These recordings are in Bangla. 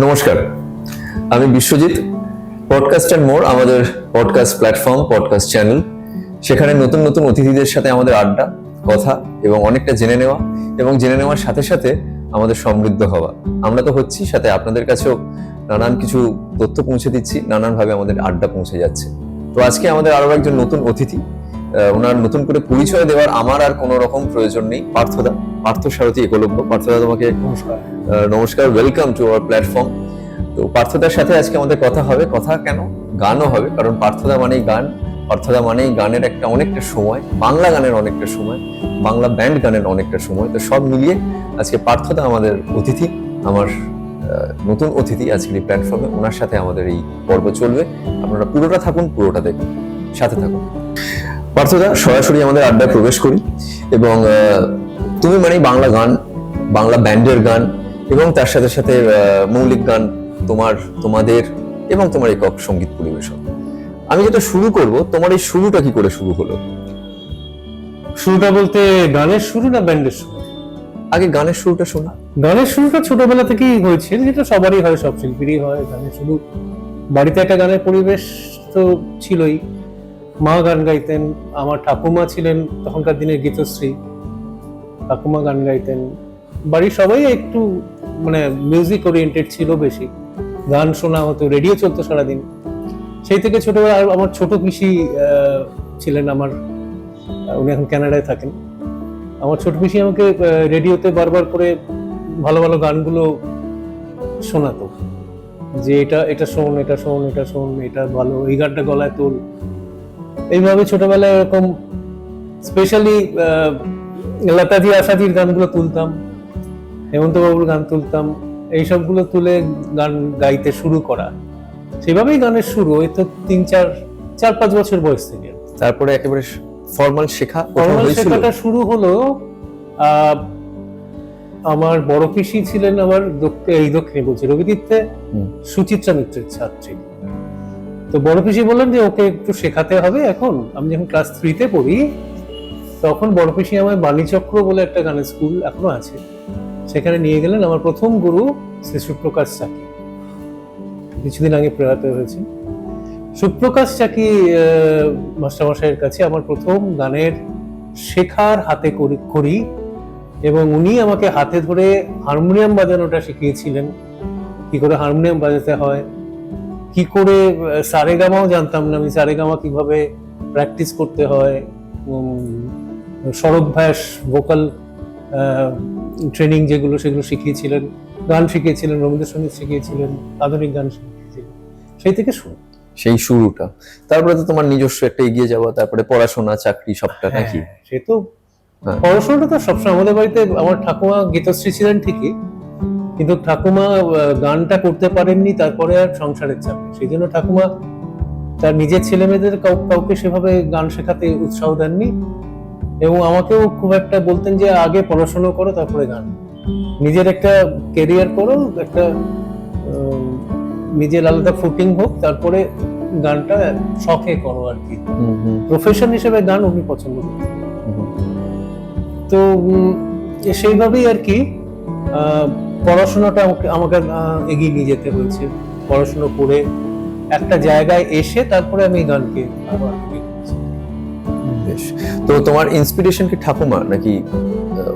নমস্কার, আমি বিশ্বজিৎ। পডকাস্ট অ্যান্ড মোর আমাদের পডকাস্ট প্ল্যাটফর্ম, পডকাস্ট চ্যানেল। সেখানে নতুন নতুন অতিথিদের সাথে আমাদের আড্ডা, কথা এবং অনেকটা জেনে নেওয়া, এবং জেনে নেওয়ার সাথে সাথে আমাদের সমৃদ্ধ হওয়া। আমরা তো হচ্ছি, সাথে আপনাদের কাছেও নানান কিছু তথ্য পৌঁছে দিচ্ছি, নানানভাবে আমাদের আড্ডা পৌঁছে যাচ্ছে। তো আজকে আমাদের আরো একজন নতুন অতিথি, ওনার নতুন করে পরিচয় দেওয়ার আমার আর কোনো রকম প্রয়োজন নেই। পার্থসারথী একলব্য। পার্থদা, তোমাকে নমস্কার, ওয়েলকাম টু আওয়ার প্ল্যাটফর্ম। তো পার্থদার সাথে আজকে আমাদের কথা হবে, কথা কেন, গানও হবে, কারণ পার্থদা মানেই গান, পার্থদা মানেই গানের একটা অনেকটা সময়, বাংলা গানের অনেকটা সময়, বাংলা ব্যান্ড গানের অনেকটা সময়। তো সব মিলিয়ে আজকে পার্থদা আমাদের অতিথি, আমার নতুন অতিথি আজকের এই প্ল্যাটফর্মে। ওনার সাথে আমাদের এই পর্ব চলবে। আপনারা পুরোটা থাকুন, পুরোটা দেখুন, সাথে থাকুন। পার্থদা, সরাসরি আমাদের আড্ডায় প্রবেশ করি। এবং তুমি মানে বাংলা গান, বাংলা ব্যান্ডের গান, এবং তার সাথে সাথে মৌলিক গান, তোমাদের এবং তোমার একক সঙ্গীত পরিবেশন। আমি যেটা শুরু করব, তোমার এই শুরুটা কি করে শুরু হলো? শুরুটা বলতে গানের শুরু না ব্যান্ডের শুরু? আগে গানের শুরুটা শোনা। গানের শুরুটা ছোটবেলা থেকেই হয়েছে, যেটা সবারই হয়, সব শিল্পীরই হয়। গানের শুরু বাড়িতে একটা গানের পরিবেশ তো ছিলই। মা গান গাইতেন, আমার ঠাকুমা ছিলেন তখনকার দিনের গীতশ্রী, ঠাকুমা গান গাইতেন। বাড়ির সবাই একটু মানে মিউজিক ওরিয়েন্টেড ছিল বেশি, গান শোনা হতো, রেডিও চলতো সারাদিন। সেই থেকে ছোটবেলা আমার ছোট পিসি ছিলেন আমার, উনি এখন কানাডায় থাকেন। আমার ছোট পিসি আমাকে রেডিওতে বারবার করে ভালো ভালো গানগুলো শোনাতো, যে এটা শোন, এটা শোন, এটা শোন, এটা ভালো, এই গানটা গলায় তোল। এইভাবে ছোটবেলায় এরকম স্পেশালি লতাজি আশাজির গানগুলো তুলতাম, হেমন্ত বাবুর গান তুলতাম, এইসবগুলো তুলে গান গাইতে শুরু করা। সেভাবেই গানের শুরু, ওই তো 4-5 বছর বয়স থেকে। তারপরে একেবারে ফর্মাল শেখাটা শুরু হলো। আমার বড় পিসি ছিলেন আবার এই দক্ষিণে বলছি রবিতীর্থে সুচিত্রা মিত্রের ছাত্রী। তো বড় পিসি বললেন যে ওকে একটু শেখাতে হবে। এখন আমি যখন ক্লাস 3-তে পড়ি, তখন বড় পিসি আমায় বাণীচক্র বলে একটা গানের স্কুল এখনো আছে, সেখানে নিয়ে গেলেন। আমার প্রথম গুরু শ্রী সুপ্রকাশ চাকি, কিছুদিন আগে প্রয়াত হয়েছে। সুপ্রকাশ চাকি মাস্টারমশাইয়ের কাছে আমার প্রথম গানের শেখার হাতে করি, এবং উনি আমাকে হাতে ধরে হারমোনিয়াম বাজানোটা শিখিয়েছিলেন, কি করে হারমোনিয়াম বাজাতে হয়, কি করে সারেগামাও জানতাম না আমি, সারেগামা কিভাবে প্র্যাকটিস করতে হয়, স্বরভ্যাস, ভোকাল ট্রেনিং যেগুলো, সেগুলো শিখিয়েছিলেন। গান শিখিয়েছিলেন, রবীন্দ্রসঙ্গীত শিখিয়েছিলেন, আধুনিক গান শিখিয়েছিলেন। সেই থেকে শুরু, সেই শুরুটা। তারপরে তো তোমার নিজস্ব একটা এগিয়ে যাওয়া, তারপরে পড়াশোনা, চাকরি, সবটা নাকি? সে তো পড়াশোনাটা তো সবসময় আমাদের বাড়িতে। আমার ঠাকুমা গীতশ্রী ছিলেন ঠিকই, কিন্তু ঠাকুমা গানটা করতে পারেননি তারপরে আর সংসারের চাপে। সেই জন্য ঠাকুমা তার নিজের ছেলে মেয়েদের কাউকে সেভাবে গান শেখাতে উৎসাহ দেননি, এবং আমাকেও খুব একটা বলতেন যে আগে পড়াশোনা করো, তারপরে গান, নিজের একটা ক্যারিয়ার করো, একটা নিজের আলাদা ফুটিং হোক, তারপরে গানটা শখে করো আর কি। প্রফেশন হিসেবে গান উনি পছন্দ করতেন। তো সেইভাবেই আর কি পড়াশোনাটা আমাকে এগিয়ে নিয়ে যেতে হয়েছে। পড়াশোনা করে একটা জায়গায় এসে তারপরে আমি গানকে আবার। বেশ। তো তোমার ইন্সপিরেশন কি ঠাকুমা নাকি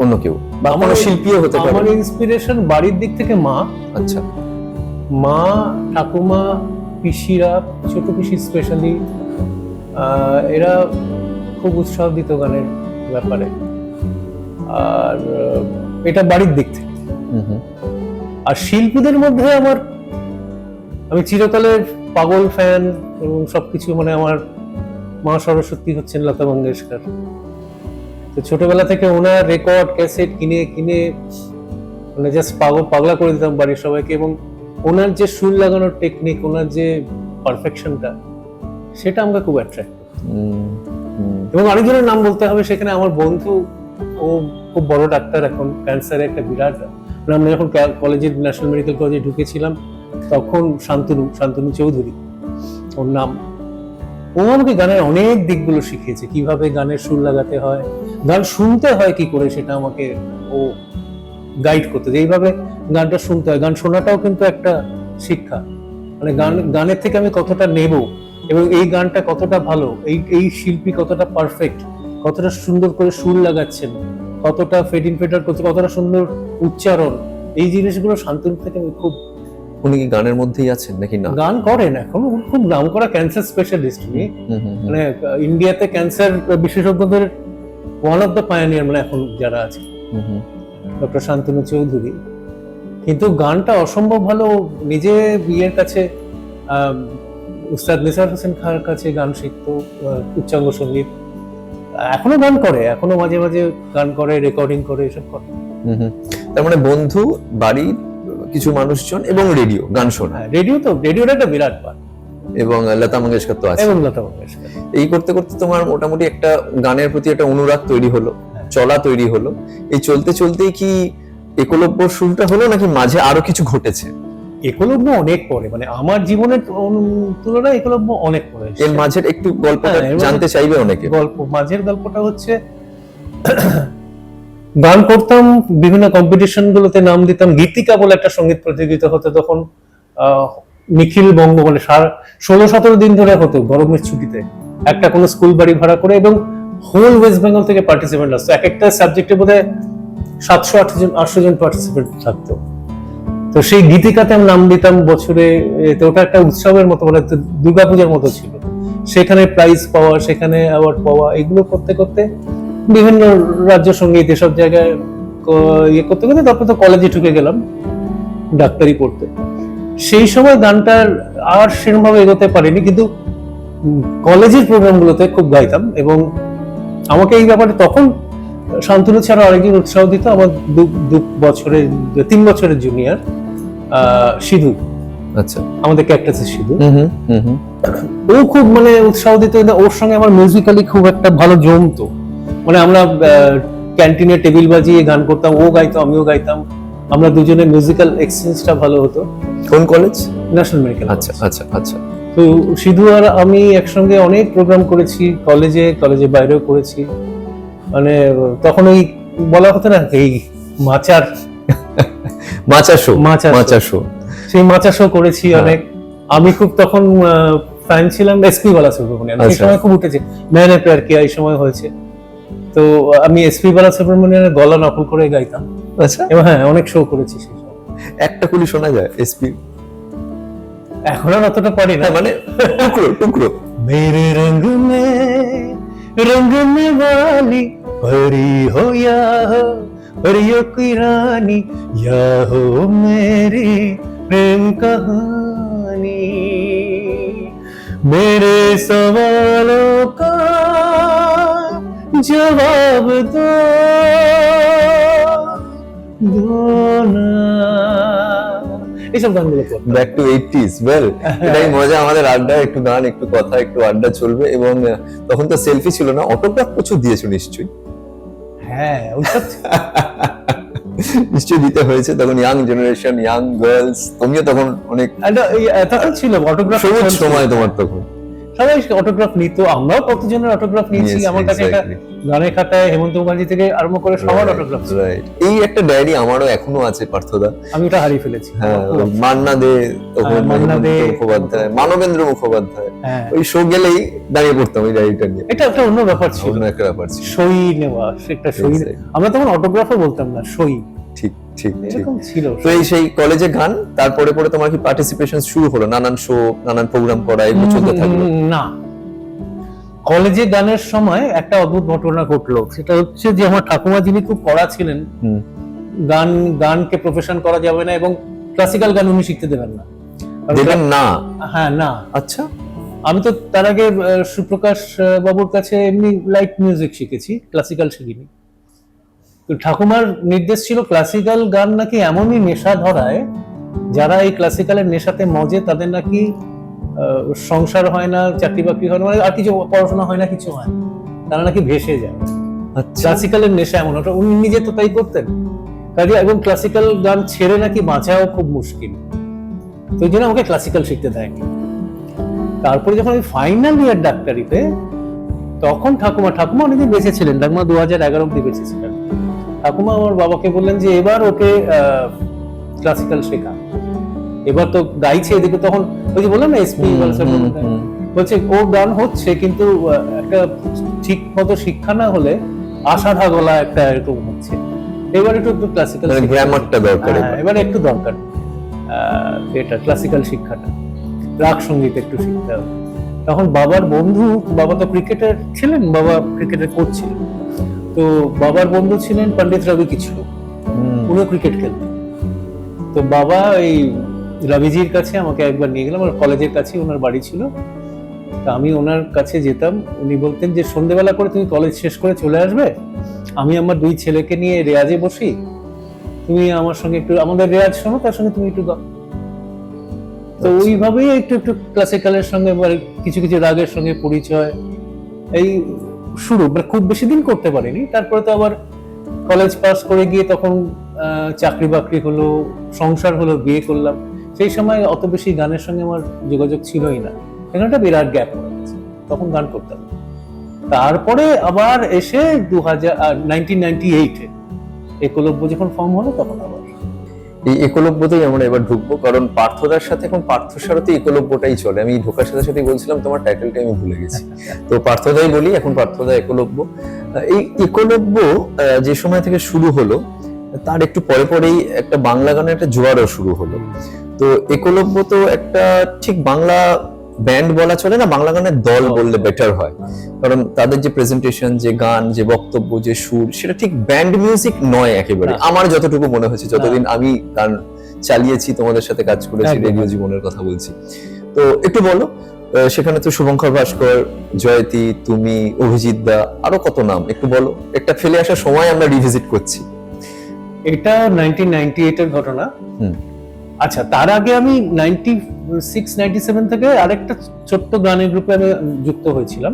অন্য কেউ, বা কোনো শিল্পীও হতে পারে? আমার ইন্সপিরেশন বাড়ির দিক থেকে মা। আচ্ছা। মা, ঠাকুমা, পিসিরা, ছোট পিসি স্পেশালি, এরা খুব উৎসাহ দিত গানের ব্যাপারে। আর এটা বাড়ির দিক থেকে। আর শিল্পীদের মধ্যে আমি চিরকালের পাগল ফ্যান, এবং সবকিছু মানে আমার মা সরস্বতী হচ্ছেন লতা মঙ্গেশকর। তো ছোটবেলা থেকে ওনার রেকর্ড ক্যাসেট কিনে কিনে মানে জাস্ট পাগলা করে দিতাম বাড়ির সবাইকে। এবং ওনার যে সুর লাগানোর টেকনিক, ওনার যে পারফেকশনটা, সেটা আমাকে খুব অ্যাট্রাক্ট করত। এবং আরেকজনের নাম বলতে হবে সেখানে, আমার বন্ধু, ও খুব বড় ডাক্তার, এখন ক্যান্সারে একটা বিরাট নাম। যখন কলেজে, ন্যাশনাল মেডিকেল কলেজে ঢুকেছিলাম, তখন শান্তনু চৌধুরী ওর নাম। ও আমাকে গানের অনেক দিকগুলো শিখিয়েছে, কিভাবে গানের সুর লাগাতে হয়, গান শুনতে হয় কি করে, সেটা আমাকে ও গাইড করতে, যে এইভাবে গানটা শুনতে হয়। গান শোনাটাও কিন্তু একটা শিক্ষা, মানে গানের থেকে আমি কতটা নেব, এবং এই গানটা কতটা ভালো, এই শিল্পী কতটা পারফেক্ট, কতটা সুন্দর করে সুর লাগাচ্ছেন, কতটা ফেড ইন ফেড আউট করছে, কতটা সুন্দর উচ্চারণ, এই জিনিসগুলো শান্তনু থেকে আমি খুব। উনি কি গানের মধ্যেই আছেন নাকি না? গান করেন এখন, খুব নাম করা ক্যান্সার স্পেশালিস্ট উনি, মানে ইন্ডিয়াতে ক্যান্সার বিশেষজ্ঞদের ওয়ান অফ দ্য পায়োনিয়ার, মানে এখন যারা আছে ডক্টর শান্তনু চৌধুরী। কিন্তু গানটা অসম্ভব ভালো। নিজে বিয়ের কাছে উস্তাদ নিসার হোসেন খাঁর কাছে গান শিখতো, উচ্চাঙ্গ সঙ্গীত। এখনো গান করে, এখনো মাঝে মাঝে গান করে, রেকর্ডিং করে, এসব করে। তার মানে বন্ধু, বাড়ির কিছু মানুষজন এবং রেডিও, গান শোনা। রেডিওটা একটা বিরাট পার্ট। এবং লতা মঙ্গেশকর তো আছে। এবং লতা মঙ্গেশকর। এই করতে করতে তোমার মোটামুটি একটা গানের প্রতি একটা অনুরাগ তৈরি হলো, চলা তৈরি হলো। এই চলতে চলতেই কি একলব্য শুরুটা হলো, নাকি মাঝে আরো কিছু ঘটেছে? একলব্য অনেক পরে, মানে আমার জীবনের তুলনায় একলব্য অনেক পরে। এর মাঝের একটু গল্পটা জানতে চাইবে অনেকে। মাঝের গল্পটা হচ্ছে, গান করতাম, বিভিন্ন কম্পিটিশন গুলোতে নাম দিতাম। গীতিকা বলে একটা সঙ্গীত প্রতিযোগিতা হতো তখন, নিখিল বঙ্গ বলে 16-17 দিন ধরে হতো গরমের ছুটিতে, একটা কোনো স্কুল বাড়ি ভাড়া করে, এবং হোল ওয়েস্ট বেঙ্গল থেকে পার্টিসিপেন্ট আসতো। এক একটা সাবজেক্টে বোধহয় 700-800 জন পার্টিসিপেন্ট থাকতো। তো সেই গীতিকাতে আমি নাম দিতাম বছরে। তো ওটা একটা উৎসবের মতো, মানে দুর্গাপূজার মতো ছিল। সেখানে প্রাইজ পাওয়া, সেখানে অ্যাওয়ার্ড পাওয়া, এগুলো করতে করতে বিভিন্ন রাজ্য সঙ্গীত এসব জায়গায় ইয়ে করতে করতে তারপর তো কলেজে ঢুকে গেলাম ডাক্তারি পড়তে। সেই সময় গানটার আর সেরকম ভাবে এগোতে পারিনি, কিন্তু কলেজের প্রোগ্রামগুলোতে খুব গাইতাম। এবং আমাকে এই ব্যাপারে তখন শান্তনু ছাড়া আরেকজন উৎসাহ দিত, আমার 3 বছরের জুনিয়র সিধু। আচ্ছা, আমাদের ক্যাকটাসের সিধু। ও খুব মানে উৎসাহ দিত। ওর সঙ্গে আমার মিউজিক্যালি খুব একটা ভালো জমতো। মানে আমরা ক্যান্টিনে টেবিল বাজিয়ে গান করতাম, ও গাইতো, আমিও গাইতাম। আমরা দুজনের মিউজিক্যাল এক্সচেঞ্জটা ভালো হতো। কোন কলেজ? National medical. আচ্ছা আচ্ছা আচ্ছা। তো সিধু আর আমি একসঙ্গে অনেক প্রোগ্রাম করেছি, কলেজে বাইরেও করেছি। মানে তখন ওই বলা হতো না, এই মাচা শো, সেই মাচা শো করেছি অনেক। আমি খুব তখন ফ্যান ছিলাম এসপি বালা সুব্রমণিয়ান। এই সময় খুব উঠেছে, मैंने प्यार किया এই সময় হয়েছে। তো আমি এসপি বালা সুব্রমণিয়ানের গলা নকল করে গাইতাম। আচ্ছা, এবং হ্যাঁ, অনেক শো করেছি সেই সময়। একটা কুলি শোনা যায় এসপি? এখন আর অতটা পারি না, মানে টুকরো। मेरे रंग में वाली परी हो या हो परियों की रानी, या हो मेरी प्रेम कहानी, मेरे सवालों का जवाब दो ना। এইসব গানগুলো করতাম। Back to 80s। ওয়েল, এটাই মজা আমাদের আড্ডা, একটু গান, একটু কথা, একটু আড্ডা চলবে। এবং তখন তো সেলফি ছিল না, অটোগ্রাফ প্রচুর দিয়েছো নিশ্চয়ই? হ্যাঁ, ওইসব নিশ্চয়ই দিতে হয়েছে। তখন ইয়াং জেনারেশন, ইয়াং গার্লস, তুমিও তখন অনেক তখন ছিল অটোগ্রাফ সময় তোমার তখন। সবাই অটোগ্রাফ নিত, আমরাও কতজনের অটোগ্রাফ নিয়েছি। আমার কাছে একটা গানের খাতায় হেমন্ত মুখার্জি থেকে আরম্ভ করে সবার অটোগ্রাফ। এই একটা ডায়েরি আমারও এখনো আছে পার্থদা, আমি ওটা হারিয়ে ফেলেছি। হ্যাঁ, মান্না দে, মুখোপাধ্যায়, মানবেন্দ্র মুখোপাধ্যায়, ওই শো গেলেই দাঁড়িয়ে পড়তাম ওই ডায়েরিটা নিয়ে। এটা একটা অন্য ব্যাপার ছিল, অন্য একটা ব্যাপার ছিল, সই নেওয়া। একটা সই, আমরা তখন অটোগ্রাফও বলতাম না, সই। ঠিক ঠিক এরকম ছিল। তো এই সেই কলেজে গান, তারপরে পরে তোমার কি পার্টিসিপেশন শুরু হলো, নানান শো, নানান প্রোগ্রাম করা, এগুলো চলতে থাকলো? না, কলেজে গানের সময় একটা অদ্ভুত ঘটনা ঘটলো। সেটা হচ্ছে যে আমার ঠাকুমা, যিনি খুব কড়া ছিলেন, গানকে প্রফেশন করা যাবে না এবং ক্লাসিক্যাল গান উনি শিখতে দেবেন না। হ্যাঁ, না। আচ্ছা, আমি তো তার আগে সুপ্রকাশ বাবুর কাছে এমনি লাইট মিউজিক শিখেছি, ক্লাসিক্যাল শিখিনি। তো ঠাকুমার নির্দেশ ছিল ক্লাসিক্যাল গান নাকি এমনই নেশা ধরায়, যারা এই ক্লাসিক্যালের নেশাতে মজে তাদের নাকি সংসার হয় না, চাকরি বাকরি হয় না, আর কিছু পড়াশোনা হয় না, কিছু হয় না, তারা নাকি ভেসে যায়। ক্লাসিক্যালের নেশা এমন, ওটা উনি নিজে তো তাই করতেন। কাজে এবং ক্লাসিক্যাল গান ছেড়ে নাকি বাঁচাও খুব মুশকিল, তো ওই জন্য আমাকে ক্লাসিক্যাল শিখতে দেয়নি। তারপরে যখন আমি ফাইনাল ইয়ার ডাক্তারিতে, তখন ঠাকুমা অনেকদিন বেঁচে ছিলেন, ঠাকুমা 2011 অব্দি বেঁচে ছিলেন। ঠাকুমা আমার বাবাকে বললেন যে এবার ওকে ক্লাসিক্যাল শেখা। এবার তো গাইছে এদিকে, তখন ওই যে বললাম না এসপি বলছে ওর গান হচ্ছে কিন্তু একটা ঠিক মতো শিক্ষা না হলে আষাঢ়া গলা একটা এরকম হচ্ছে। এবার একটু ক্লাসিক্যাল গ্রামারটা দরকার, এবার একটু দরকার এটা ক্লাসিক্যাল শিক্ষাটা, রাগ সঙ্গীত একটু শিখতে হবে। তখন বাবার বন্ধু, বাবা তো ক্রিকেটার ছিলেন, বাবা ক্রিকেটের কোচ ছিলেন, তো বাবার বন্ধু ছিলেন পণ্ডিত রবি কিচলু, উনিও ক্রিকেট খেলতেন। তো বাবা এই রবিজির কাছে আমাকে একবার নিয়ে গেলাম, আমার কলেজের কাছে ওনার বাড়ি ছিল। তা আমি ওনার কাছে যেতাম, উনি বলতেন যে সন্ধ্যেবেলা করে তুমি কলেজ শেষ করে চলে আসবে, আমি আমার 2 ছেলেকে নিয়ে রেয়াজে বসি, তুমি আমার সঙ্গে একটু আমাদের রেয়াজ শোনো, তার সঙ্গে তুমি একটু গাও। তো ওইভাবেই একটু একটু ক্লাসিক্যালের সঙ্গে কিছু কিছু রাগের সঙ্গে পরিচয়, এই শুরু। মানে খুব বেশি দিন করতে পারিনি, তারপরে তো আবার কলেজ পাস করে গিয়ে তখন চাকরি বাকরি হলো, সংসার হলো, বিয়ে করলাম। সেই সময় অত বেশি গানের সঙ্গে আমার যোগাযোগ ছিলই না, এখানে একটা বিরাট গ্যাপ হয়ে গেছে, তখন গান করতাম। তারপরে আবার এসে 1998-এ একলব্য যখন ফর্ম হলো, তখন আবার এই একলব্যতেই আমরা এবার ঢুকবো, কারণ পার্থদার সাথে এখন পার্থসারথী একলব্যটাই চলে। আমি ঢোকার সাথে সাথে বলছিলাম তোমার টাইটেলটা আমি ভুলে গেছি, তো পার্থদাই বলি এখন, পার্থদা একলব্য। এই একলব্য যে সময় থেকে শুরু হলো তার একটু পরে পরেই একটা বাংলা গানের একটা জোয়ারও শুরু হলো। তো একলব্য তো একটা ঠিক বাংলা ব্যান্ড বলা চলে না, বাংলা গানের দল বললে বেটার হয়, কারণ তাদের যে প্রেজেন্টেশন, যে গান, যে বক্তব্য, যে সুর, সেটা ঠিক ব্যান্ড মিউজিক নয় একেবারে, আমার যতটুকু মনে হয়েছে, যতদিন আমি গান চালিয়েছি, তোমাদের সাথে কাজ করেছি, রেডিও জীবনের কথা বলছি। তো একটু বলো, সেখানে তো শুভঙ্কর ভাস্কর, জয়তী, তুমি, অভিজিৎ দা, আরো কত নাম, একটু বলো। একটা ফেলে আসার সময় আমরা রিভিজিট করছি। এটা 1998 এর ঘটনা। আচ্ছা, তার আগে আমি 96-97 থেকে আরেকটা ছোট্ট গানের গ্রুপে আমি যুক্ত হয়েছিলাম।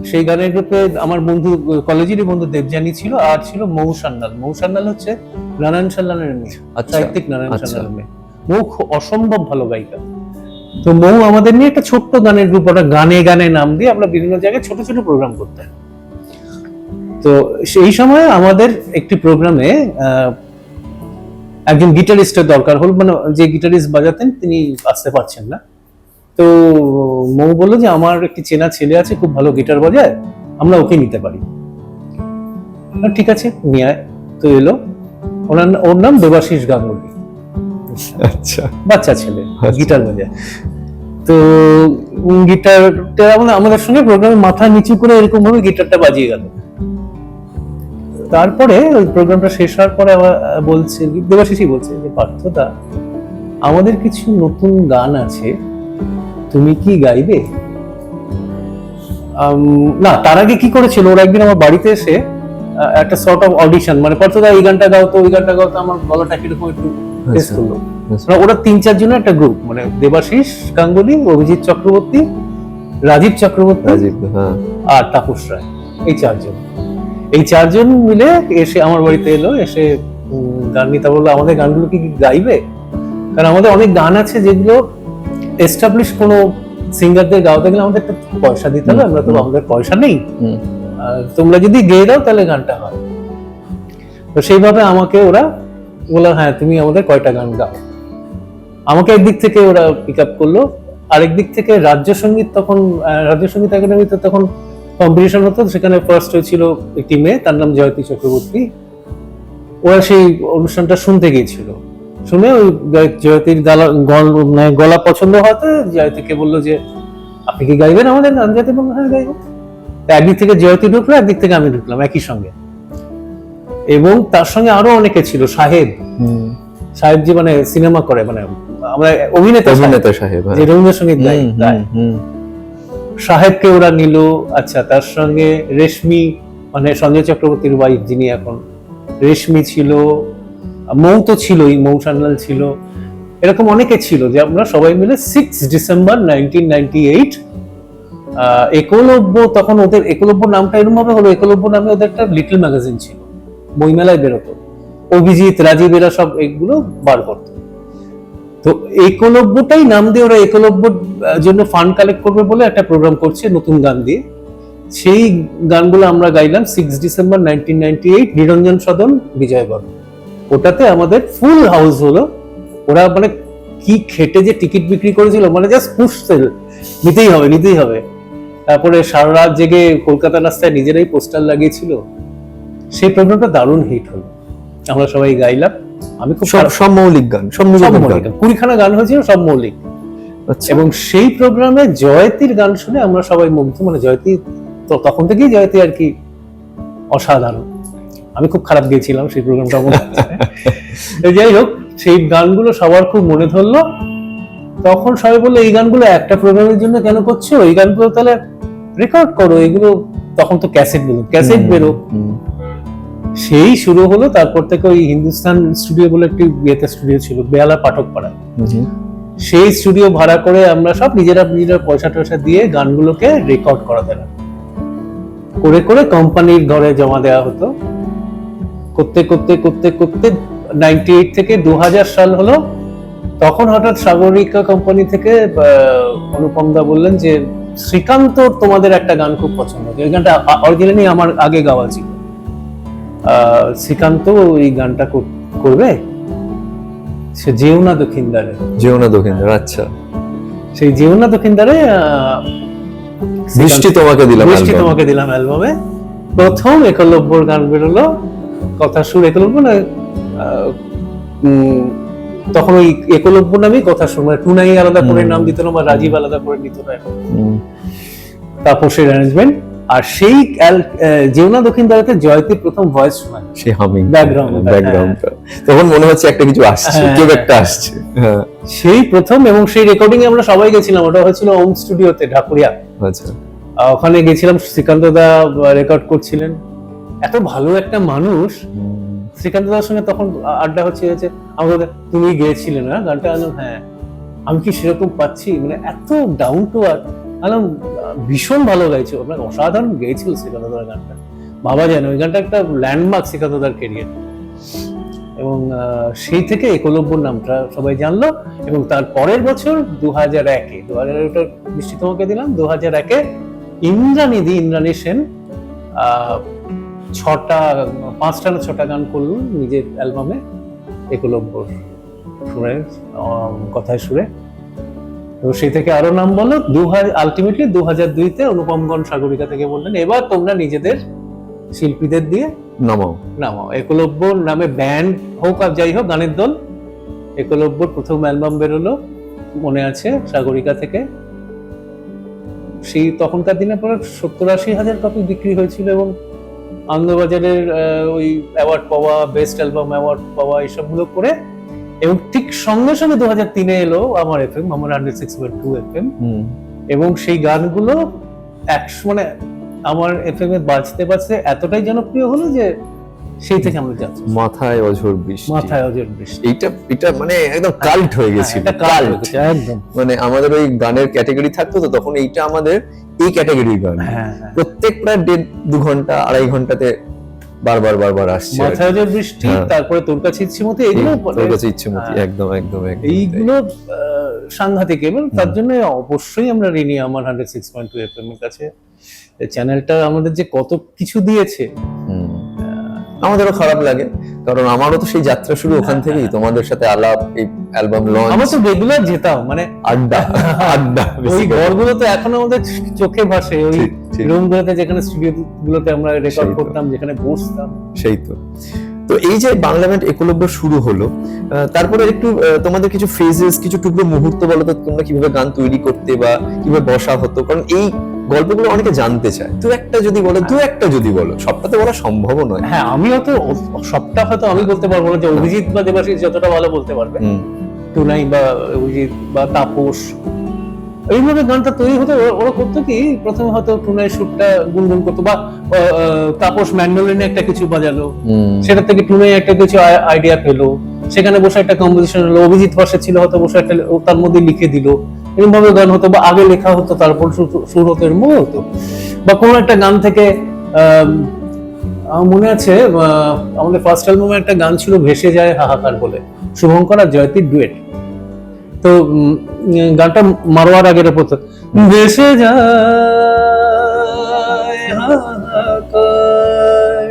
সেই গানের গ্রুপে আমার বন্ধু, কলেজেরই বন্ধু দেবযানী ছিল, আর ছিল মৌ সান্যাল। মৌ সান্যাল হচ্ছে নারায়ণ সান্যালের মেয়ে, সাহিত্যিক নারায়ণ সান্যালের মেয়ে। মৌ অসম্ভব ভালো গায়িকা। তো মৌ আমাদের নিয়ে একটা ছোট্ট গানের গ্রুপ, ওটা গানে গানে নাম দিয়ে আমরা বিভিন্ন জায়গায় ছোট ছোট প্রোগ্রাম করতাম। তো সেই সময় আমাদের একটি প্রোগ্রামে একজন গিটারিস্টের দরকার হল, মানে যে গিটারিস্ট বাজাতেন তিনি আসতে পারছেন না। তো মৌ বললো যে আমার একটি চেনা ছেলে আছে, খুব ভালো গিটার বাজায়, আমরা ওকে নিতে পারি। ঠিক আছে, নিয়ে আয়। তো এলো, ওর নাম দেবাশিস গাঙ্গুলি। আচ্ছা, বাচ্চা ছেলে, গিটার বাজায়। তো গিটারটা আমাদের সঙ্গে প্রোগ্রামে মাথা নিচু করে এরকম ভাবে গিটারটা বাজিয়ে গেল। তারপরে ওই প্রোগ্রামটা শেষ হওয়ার পরে আবার বলছে, দেবাশিসই বলছে যে পার্থদা, আমাদের কিছু নতুন গান আছে, তুমি কি গাইবে? না, তার আগে কি করেছিল, ওরা একদিন আমার বাড়িতে এসে একটা সর্ট অফ অডিশন, মানে পার্থদা এই গানটা গাও তো, ওই গানটা গাও তো, আমার গলাটা কিরকম একটু টেস্ট করলো। ওরা 3-4 জনের একটা গ্রুপ, মানে দেবাশিস গাঙ্গুলি, অভিজিৎ চক্রবর্তী, রাজীব চক্রবর্তী, আর তাপস রায়, এই 4 জন। এই 4 জন মিলে এসে আমার বাড়িতে এলো, এসে গান নিতে বললো আমাদের গানগুলো কি গাইবে, কারণ আমাদের অনেক গান আছে যেগুলো এস্টাবলিশ কোনো সিঙ্গারদের গাওয়াতে গেলে আমাদের একটু পয়সা দিতে হবে, আমরা তো আমাদের পয়সা নেই, তোমরা যদি গেয়ে দাও তাহলে গানটা হয়। তো সেইভাবে আমাকে ওরা বললো হ্যাঁ তুমি আমাদের কয়টা গান গাও। আমাকে একদিক থেকে ওরা পিক আপ করলো, আরেক দিক থেকে রাজ্য সঙ্গীত, তখন রাজ্য সঙ্গীত একাডেমিতে তখন কম্পিটিশন হতো, সেখানে ফার্স্ট হয়েছিল একটি মেয়ে, তার নাম জয়তী চক্রবর্তী। ওরা সেই অনুষ্ঠানটা শুনতে গিয়েছিল, শুনে ওই জয়তীর গলা পছন্দ হতে জয়তীকে বললো যে আপনি কি গাইবেন আমাদের গান? জয়তী বললো হ্যাঁ গাইব। একদিক থেকে জয়তী ঢুকলো, একদিক থেকে আমি ঢুকলাম একই সঙ্গে, এবং তার সঙ্গে আরো অনেকে ছিল। সাহেব যে মানে সিনেমা করে, মানে আমরা অভিনেতা সাহেব, যে রবীন্দ্রসঙ্গীত গায়, সাহেবকে ওরা নিল। আচ্ছা, তার সঙ্গে রেশমি, মানে সঞ্জয় চক্রবর্তীর ওয়াইফ যিনি এখন, রেশমি ছিল, মৌ তো ছিলই, মৌ সান্যাল ছিল, এরকম অনেকে ছিল, যে আমরা সবাই মিলে 6 ডিসেম্বর 1998 একলব্য, তখন ওদের একলব্য নামটা এরকম ভাবে হলো, একলব্য নামে ওদের একটা লিটল ম্যাগাজিন ছিল, বইমেলায় বেরোতো, অভিজিৎ, রাজীব এরা সব এগুলো বার করতো। তো একলব্যটাই নাম দিয়ে ওরা একলব্যর জন্য ফান্ড কালেক্ট করবে বলে একটা প্রোগ্রাম করছে নতুন গান দিয়ে। সেই গানগুলো আমরা গাইলাম 6 ডিসেম্বর 1998, নিরঞ্জন সদন, বিজয় বর্মন। ওটাতে আমাদের ফুল হাউস হলো। ওরা মানে কি খেটে যে টিকিট বিক্রি করেছিল, মানে জাস্ট পুশ সেল, নিতেই হবে। তারপরে সারা রাত জেগে কলকাতা রাস্তায় নিজেরাই পোস্টার লাগিয়েছিল। সেই প্রোগ্রামটা দারুণ হিট হলো, আমরা সবাই গাইলাম। আমি খুব সব মৌলিক গান, সব নিজেদের গান। 20খানা গান হয়েছিল, সব মৌলিক। আচ্ছা। এবং সেই প্রোগ্রামে জয়তীর গান শুনে আমরা সবাই মুগ্ধ। মানে জয়তী তো তখন থেকেই জয়তী আর কি অসাধারণ। আমি খুব খারাপ গেছিলাম সেই প্রোগ্রামটা মনে হচ্ছে। যাই হোক, সেই গানগুলো সবার খুব মনে ধরলো। তখন সবাই বললো এই গানগুলো একটা প্রোগ্রামের জন্য কেন করছো, এই গানগুলো তাহলে রেকর্ড করো। এগুলো তখন তো ক্যাসেট বেরো। সেই শুরু হলো। তারপর থেকে ওই হিন্দুস্তান স্টুডিও বলে একটি বিয়েতে স্টুডিও ছিল বেহালা পাঠকপাড়ায়, সেই স্টুডিও ভাড়া করে আমরা সব নিজেরা পয়সা টয়সা দিয়ে গানগুলোকে রেকর্ড করাতে করে কোম্পানির ঘরে জমা দেওয়া হতো। করতে 98 থেকে 2000 সাল হলো। তখন হঠাৎ সাগরিকা কোম্পানি থেকে অনুপম দা বললেন যে শ্রীকান্ত তোমাদের একটা গান খুব পছন্দ, ওই গানটা অরিজিনালি আমার আগে গাওয়া ছিল, শ্রীকান্ত ওই গানটা করবে, সে যেও না দক্ষিণদারে। আচ্ছা। সেই যেও না দক্ষিণদারে বৃষ্টি তোমাকে দিলাম অ্যালবামে প্রথম একলব্যর গান বেরোলো, কথা সুর একলব্য না, তখন ওই একলব্য নামেই কথা সুর, মানে টুনাই আলাদা করে নাম দিত না বা রাজীব আলাদা করে নিত না। তাপসের অ্যারেঞ্জমেন্ট। আর সেই যেওনা দক্ষিণদারেতে জয়তীর প্রথম ভয়েস শোনায়, সেই হামিং ব্যাকগ্রাউন্ডটা, তখন মনে হচ্ছে একটা কিছু আসছে, কেউ একটা আসছে। সেই প্রথম। এবং সেই রেকর্ডিং এ আমরা সবাই গেছিলাম, ওটা হয়েছিল ওম স্টুডিওতে ঢাকুরিয়া। আচ্ছা। ওখানে গেছিলাম, শ্রীকান্ত দা রেকর্ড করছিলেন। এত ভালো একটা মানুষ, শ্রীকান্ত দার সঙ্গে তখন আড্ডা হচ্ছে, আমাদের তুমি গেয়েছিলে না গানটা? হ্যাঁ। আমি কি সেরকম পাচ্ছি, মানে এত ডাউন টু আর্থ। ভীষণ ভালো গাইছে, আপনাকে অসাধারণ গেয়েছিল শ্রীকান্ত দার গানটা। ভাবা যায় না, ওই গানটা একটা ল্যান্ডমার্ক শ্রীকান্ত দার ক্যারিয়ার। এবং সেই থেকে একলব্য নামটা সবাই জানলো। এবং তার পরের বছর 2001-এ বৃষ্টি তোমাকে দিলাম, 2001-এ ইন্দ্রাণী সেন 5টা না 6টা গান করলো নিজের অ্যালবামে একলব্য সুরে, কথায় সুরে। তো সেই থেকে আরো নাম বলো। আলটিমেটলি 2002-তে অনুপমগণ সাগরিকা থেকে বললেন এবার তোমরা নিজেদের শিল্পীদের দিয়ে নামাও। একলব্য নামে ব্যান্ড হোক আর যাই হোক, গানের দল। একলব্যর প্রথম অ্যালবাম বেরোলো, মনে আছে, সাগরিকা থেকে। সেই তখনকার দিনে পরে 70-80 হাজার কপি বিক্রি হয়েছিল। এবং আনন্দবাজারের ওই অ্যাওয়ার্ড পাওয়া, বেস্ট অ্যালবাম অ্যাওয়ার্ড পাওয়া, এইসব গুলো করে। এবং ঠিক সঙ্গে 2003-এ এলো আমার এফএম, আমার 106.2 এফএম। এবং সেই গানগুলো মানে আমার এফএম এ বাজতে এতটাই জনপ্রিয় হলো যে সেই থেকে আমরা যাচ্ছি মাথায় অঝোর বৃষ্টি। এটা মানে একদম কাল্ট হয়ে গেছিল, একদম। মানে আমাদের ওই গানের ক্যাটাগরি থাকতো, তো তখন এইটা আমাদের এই ক্যাটাগরির গান। প্রত্যেক প্রায় 1.5-2 ঘন্টা 2.5 ঘন্টাতে বারবার আসছে মাথায় অঝোর বৃষ্টি। তারপরে তোর কাছে ইচ্ছেমতি, একদম এইগুলো সাংঘাতিক। এবং তার জন্য অবশ্যই আমরা ঋণী আমার 106.2 এফএম এর কাছে। চ্যানেলটা আমাদের যে কত কিছু দিয়েছে, আমাদেরও খারাপ লাগে, কারণ আমারও তো সেই যাত্রা শুরু ওখান থেকেই, তোমাদের সাথে আলাপ, এই অ্যালবাম লঞ্চ। আমরা তো রেগুলার যেতাম, মানে আড্ডা ওই ঘরগুলো তো এখনো আমাদের চোখে ভাসে, ওই রুমগুলোতে, যেখানে স্টুডিও গুলোতে আমরা রেকর্ড করতাম, যেখানে বসতাম। সেই তো এই যে বাংলা ব্যান্ড একলব্য শুরু হলো, তারপরে একটু তোমাদের কিছু ফেজেস, কিছু টুকরো মুহূর্ত বলো তো, তোমরা কিভাবে গান তৈরি করতে বা কিভাবে বসা হতো, কারণ এই গল্পগুলো অনেকে জানতে চায়। দু একটা যদি বলো, সবটা তো বলা সম্ভব নয়। হ্যাঁ, আমিও তো সবটা হয়তো আমি বলতে পারবো না, যে অভিজিৎ বা দেবাশিস যতটা ভালো বলতে পারবে, টুনাই বা অভিজিৎ বা তাপস, এইভাবে গানটা তৈরি হতো। ওরা করতো কি, প্রথমে হয়তো টুনাই সুরটা গুনগুন করতো, বা তাপস ম্যান্ডোলিনে একটা কিছু বাজালো, সেটা থেকে টুনাই একটা কিছু আইডিয়া পেলো, সেখানে বসে একটা কম্পোজিশন হলো। অভিজিৎ পাশে ছিল, হয়তো বসে একটা তার মধ্যে লিখে দিল, এরকম ভাবে গান হতো। বা আগে লেখা হতো, তারপর সুর হতো, এরকম হতো। বা কোনো একটা গান থেকে আমার মনে আছে, আমাদের ফার্স্ট অ্যালবামে একটা গান ছিল ভেসে যায় হাহাকার বলে, শুভঙ্কর আর জয়তীর ডুয়েট। তো গানটা মারোয়ার আগের উপর ভেসে যায় হাহাকার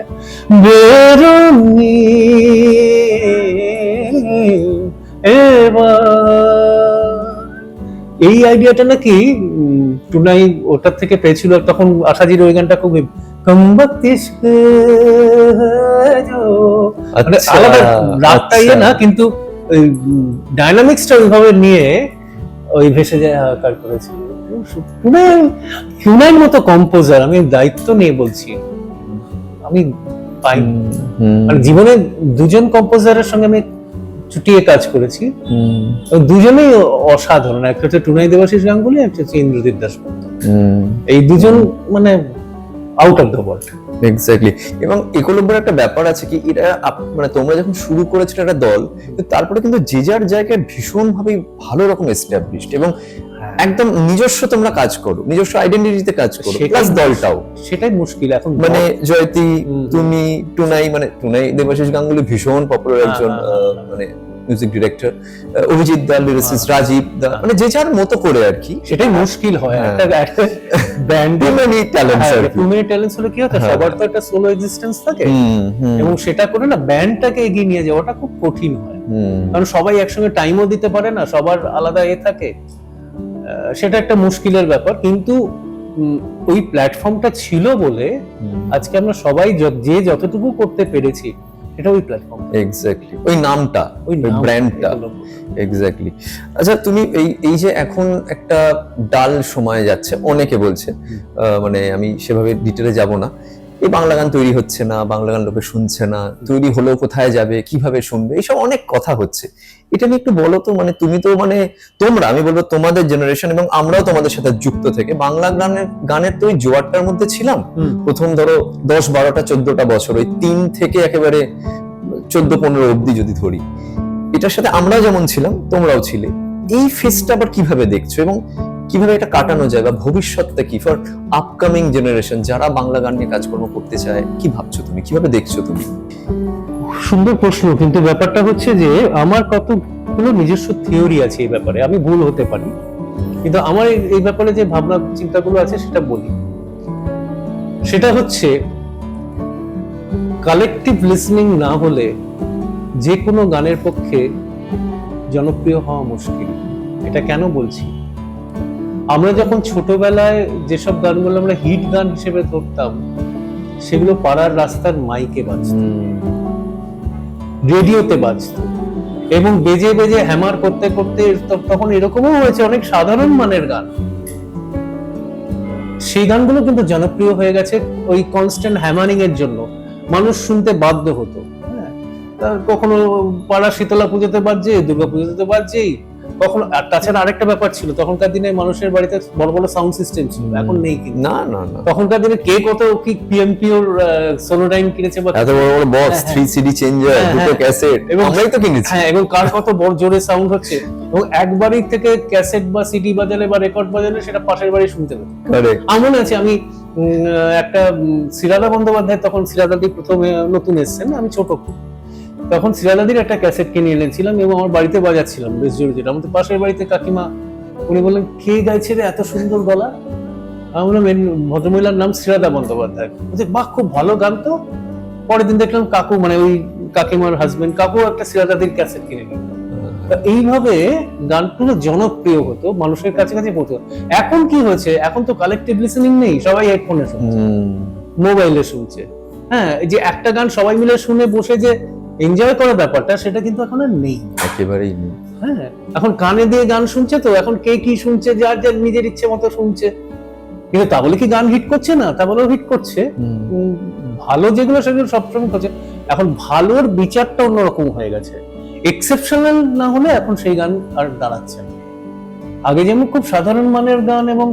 বেরোনি এই আইডিয়াটা নাকি টুনাই ওটার থেকে পেয়েছিল, তখন আশাজির ওই গানটা খুব কম বক্ত ইশক মানে আচ্ছা, আলাদা রাগটা ইয়ে না, কিন্তু ওই ডাইনামিক্সটা ওইভাবে নিয়ে ওই ভেসে যায় হাহাকার করেছিল। টুনাইয়ের মতো কম্পোজার আমি দায়িত্ব নিয়ে বলছি, আমি পাইনি। মানে জীবনে দুজন কম্পোজারের সঙ্গে আমি চুটিয়ে কাজ করেছি, দুজনেই অসাধারণ। একটা হচ্ছে টুনাই দেবাশিস গাঙ্গুলি, একটা হচ্ছে ইন্দ্রজিৎ দাশগুপ্ত। এই দুজন মানে out of the world. Exactly. এবং একলব্যের একটা ব্যাপার আছে কি, এটা মানে তোমরা যখন শুরু করেছিলে একটা দল, তারপরে কিন্তু যে যার জায়গায় ভীষণ ভাবে ভালো রকম এস্টাবলিশড এবং একদম নিজস্ব তোমরা কাজ করো, নিজস্ব আইডেন্টিটিতে কাজ করো, প্লাস দলটাও। সেটাই মুশকিল এখন। মানে জয়তি, তুমি, টুনাই, মানে টুনাই দেবাশিস গাঙ্গুলি ভীষণ পপুলার একজন মানে মিউজিক ডিরেক্টর, অভিজিৎ দা, লিরিসিস্ট রাজীব দা, মানে যে যার মতো করে আর কি। সেটাই মুশকিল হয় একটা ব্যান্ডে মেনি ট্যালেন্টস আর কি। টু মেনি ট্যালেন্টস হলে কি হতো, সবার তো একটা সোলো এক্সিস্টেন্স থাকে, এবং সেটা করে না ব্যান্ডটাকে এগিয়ে নিয়ে যাওয়াটা খুব কঠিন হয়, কারণ সবাই একসঙ্গে টাইমও দিতে পারে না, সবার আলাদা থাকে, সেটা একটা মুশকিলের ব্যাপার। কিন্তু ওই প্ল্যাটফর্মটা ছিল বলে আজকে আমরা সবাই যে যতটুকু করতে পেরেছি, এটা ওই প্ল্যাটফর্ম। এক্স্যাক্টলি, ওই নামটা, ওই ব্র্যান্ডটা। এক্স্যাক্টলি। আচ্ছা, তুমি এই যে এখন একটা ডাল সময় যাচ্ছে, অনেকে বলছে, মানে আমি সেভাবে ডিটেলে যাব না, এই বাংলা গান তৈরি হচ্ছে না, বাংলা গান লোকে শুনছে না, তৈরি হলেও কোথায় যাবে, কিভাবে শুনবে, এইসব অনেক কথা হচ্ছে। এটা নিয়ে একটু বলো তো। মানে তুমি তো মানে তোমরা, আমি বলবো তোমাদের জেনারেশন এবং আমরাও তোমাদের সাথে যুক্ত থেকে বাংলা গানের তো ওই জোয়ারটার মধ্যে ছিলাম। প্রথম ধরো 10-12টা 14টা বছর, ওই 3 থেকে একেবারে 14-15 অব্দি যদি ধরি, এটার সাথে আমরা যেমন ছিলাম তোমরাও ছিলে। এই ফেজটা আবার কিভাবে দেখছো এবং কিভাবে এটা কাটানো যায়, বা ভবিষ্যৎটা কি ফর আপকামিং জেনারেশন যারা বাংলা গান নিয়ে কাজকর্ম করতে চায়? কি ভাবছো তুমি, কিভাবে দেখছো তুমি? সুন্দর প্রশ্ন, কিন্তু ব্যাপারটা হচ্ছে যে আমার কতগুলো নিজস্ব থিওরি আছে এই ব্যাপারে, আমি ভুল হতে পারি, কিন্তু আমার এই ব্যাপারে যে ভাবনা চিন্তাগুলো আছে সেটা বলি। সেটা হচ্ছে কালেকটিভ লিসনিং না হলে যে কোনো গানের পক্ষে জনপ্রিয় হওয়া মুশকিল। এটা কেন বলছি, আমরা যখন ছোটবেলায় যেসব গানগুলো আমরা হিট গান হিসেবে ধরতাম, সেগুলো পাড়ার রাস্তার মাইকে বাজত, রেডিওতে বাজত, এবং বেজে বেজে হ্যামার করতে করতে তখন এরকমও হয়েছে অনেক সাধারণ মানের গান, সেই গানগুলো কিন্তু জনপ্রিয় হয়ে গেছে ওই কনস্ট্যান্ট হ্যামারিং এর জন্য। মানুষ শুনতে বাধ্য হতো। কখনো পাড়া শীতলা পুজোতে বাজছে, দুর্গা পুজোতে বাজছেই, কখনো। আর তাছাড়া আরেকটা ব্যাপার ছিল, তখনকার দিনে মানুষের বাড়িতে বড় বড় সাউন্ড সিস্টেম ছিল, এখন নেই কিন্তু। না না না, তখনকার দিনে কে কত কি পিএমপিওর সোনোডাইন কিনেছে, বা এত বড় বড় বক্স, 3 সিডি চেঞ্জার, দুটো ক্যাসেট, আমরাই তো কিনেছি। হ্যাঁ, এবং কার কত বড় জোরে সাউন্ড হচ্ছে, এবং একবারই থেকে ক্যাসেট বা সিডি বাজালে বা রেকর্ড বাজালে সেটা পাশের বাড়ি শুনতে পেত। এমন আছে, আমি একটা শ্রীরাধা বন্দ্যোপাধ্যায়, তখন শ্রীরাধাদি প্রথমে নতুন এসছেন, আমি ছোট, তখন শ্রীরাধাদির একটা ক্যাসেট কিনে এনেছিলাম এবং আমার বাড়িতে বাজাচ্ছিলাম বেশ জোরে জোরে। আমাদের পাশের বাড়িতে কাকিমা, উনি বললেন, কে গাইছে রে এত সুন্দর গলা? আমি বললাম, ভদ্রমহিলার নাম শ্রীরাধা বন্দ্যোপাধ্যায়। বলছে, বাহ, খুব ভালো গান তো। পরের দিন দেখলাম কাকু, মানে ওই কাকিমার হাজবেন্ড, কাকু একটা শ্রীরাধাদির ক্যাসেট কিনে নিল। এইভাবে গানগুলো জনপ্রিয় হতো, মানুষের কাছে কাছে পৌঁছতো। এখন কি হয়েছে, এখন তো কালেকটিভ লিসেনিং নেই, সবাই হেডফোনে শুনছে, মোবাইলে শুনছে। হ্যাঁ, যে একটা গান সবাই মিলে শুনে বসে যে এনজয় করার ব্যাপারটা, সেটা কিন্তু এখন আর নেই, একেবারেই নেই। হ্যাঁ, এখন কানে দিয়ে গান শুনছে, তো এখন কে কি শুনছে, যার যার নিজের ইচ্ছে মতো শুনছে। কিন্তু তা বলে কি গান হিট করছে না? তা বলেও হিট করছে। ভালো যেগুলো সেগুলো সবসময় করছে। এখন ভালোর বিচারটা অন্যরকম হয়ে গেছে, এক্সেপশনাল না হলে এখন সেই গান আর দাঁড়াচ্ছে না। আগে যেমন খুব সাধারণ মানের গান এবং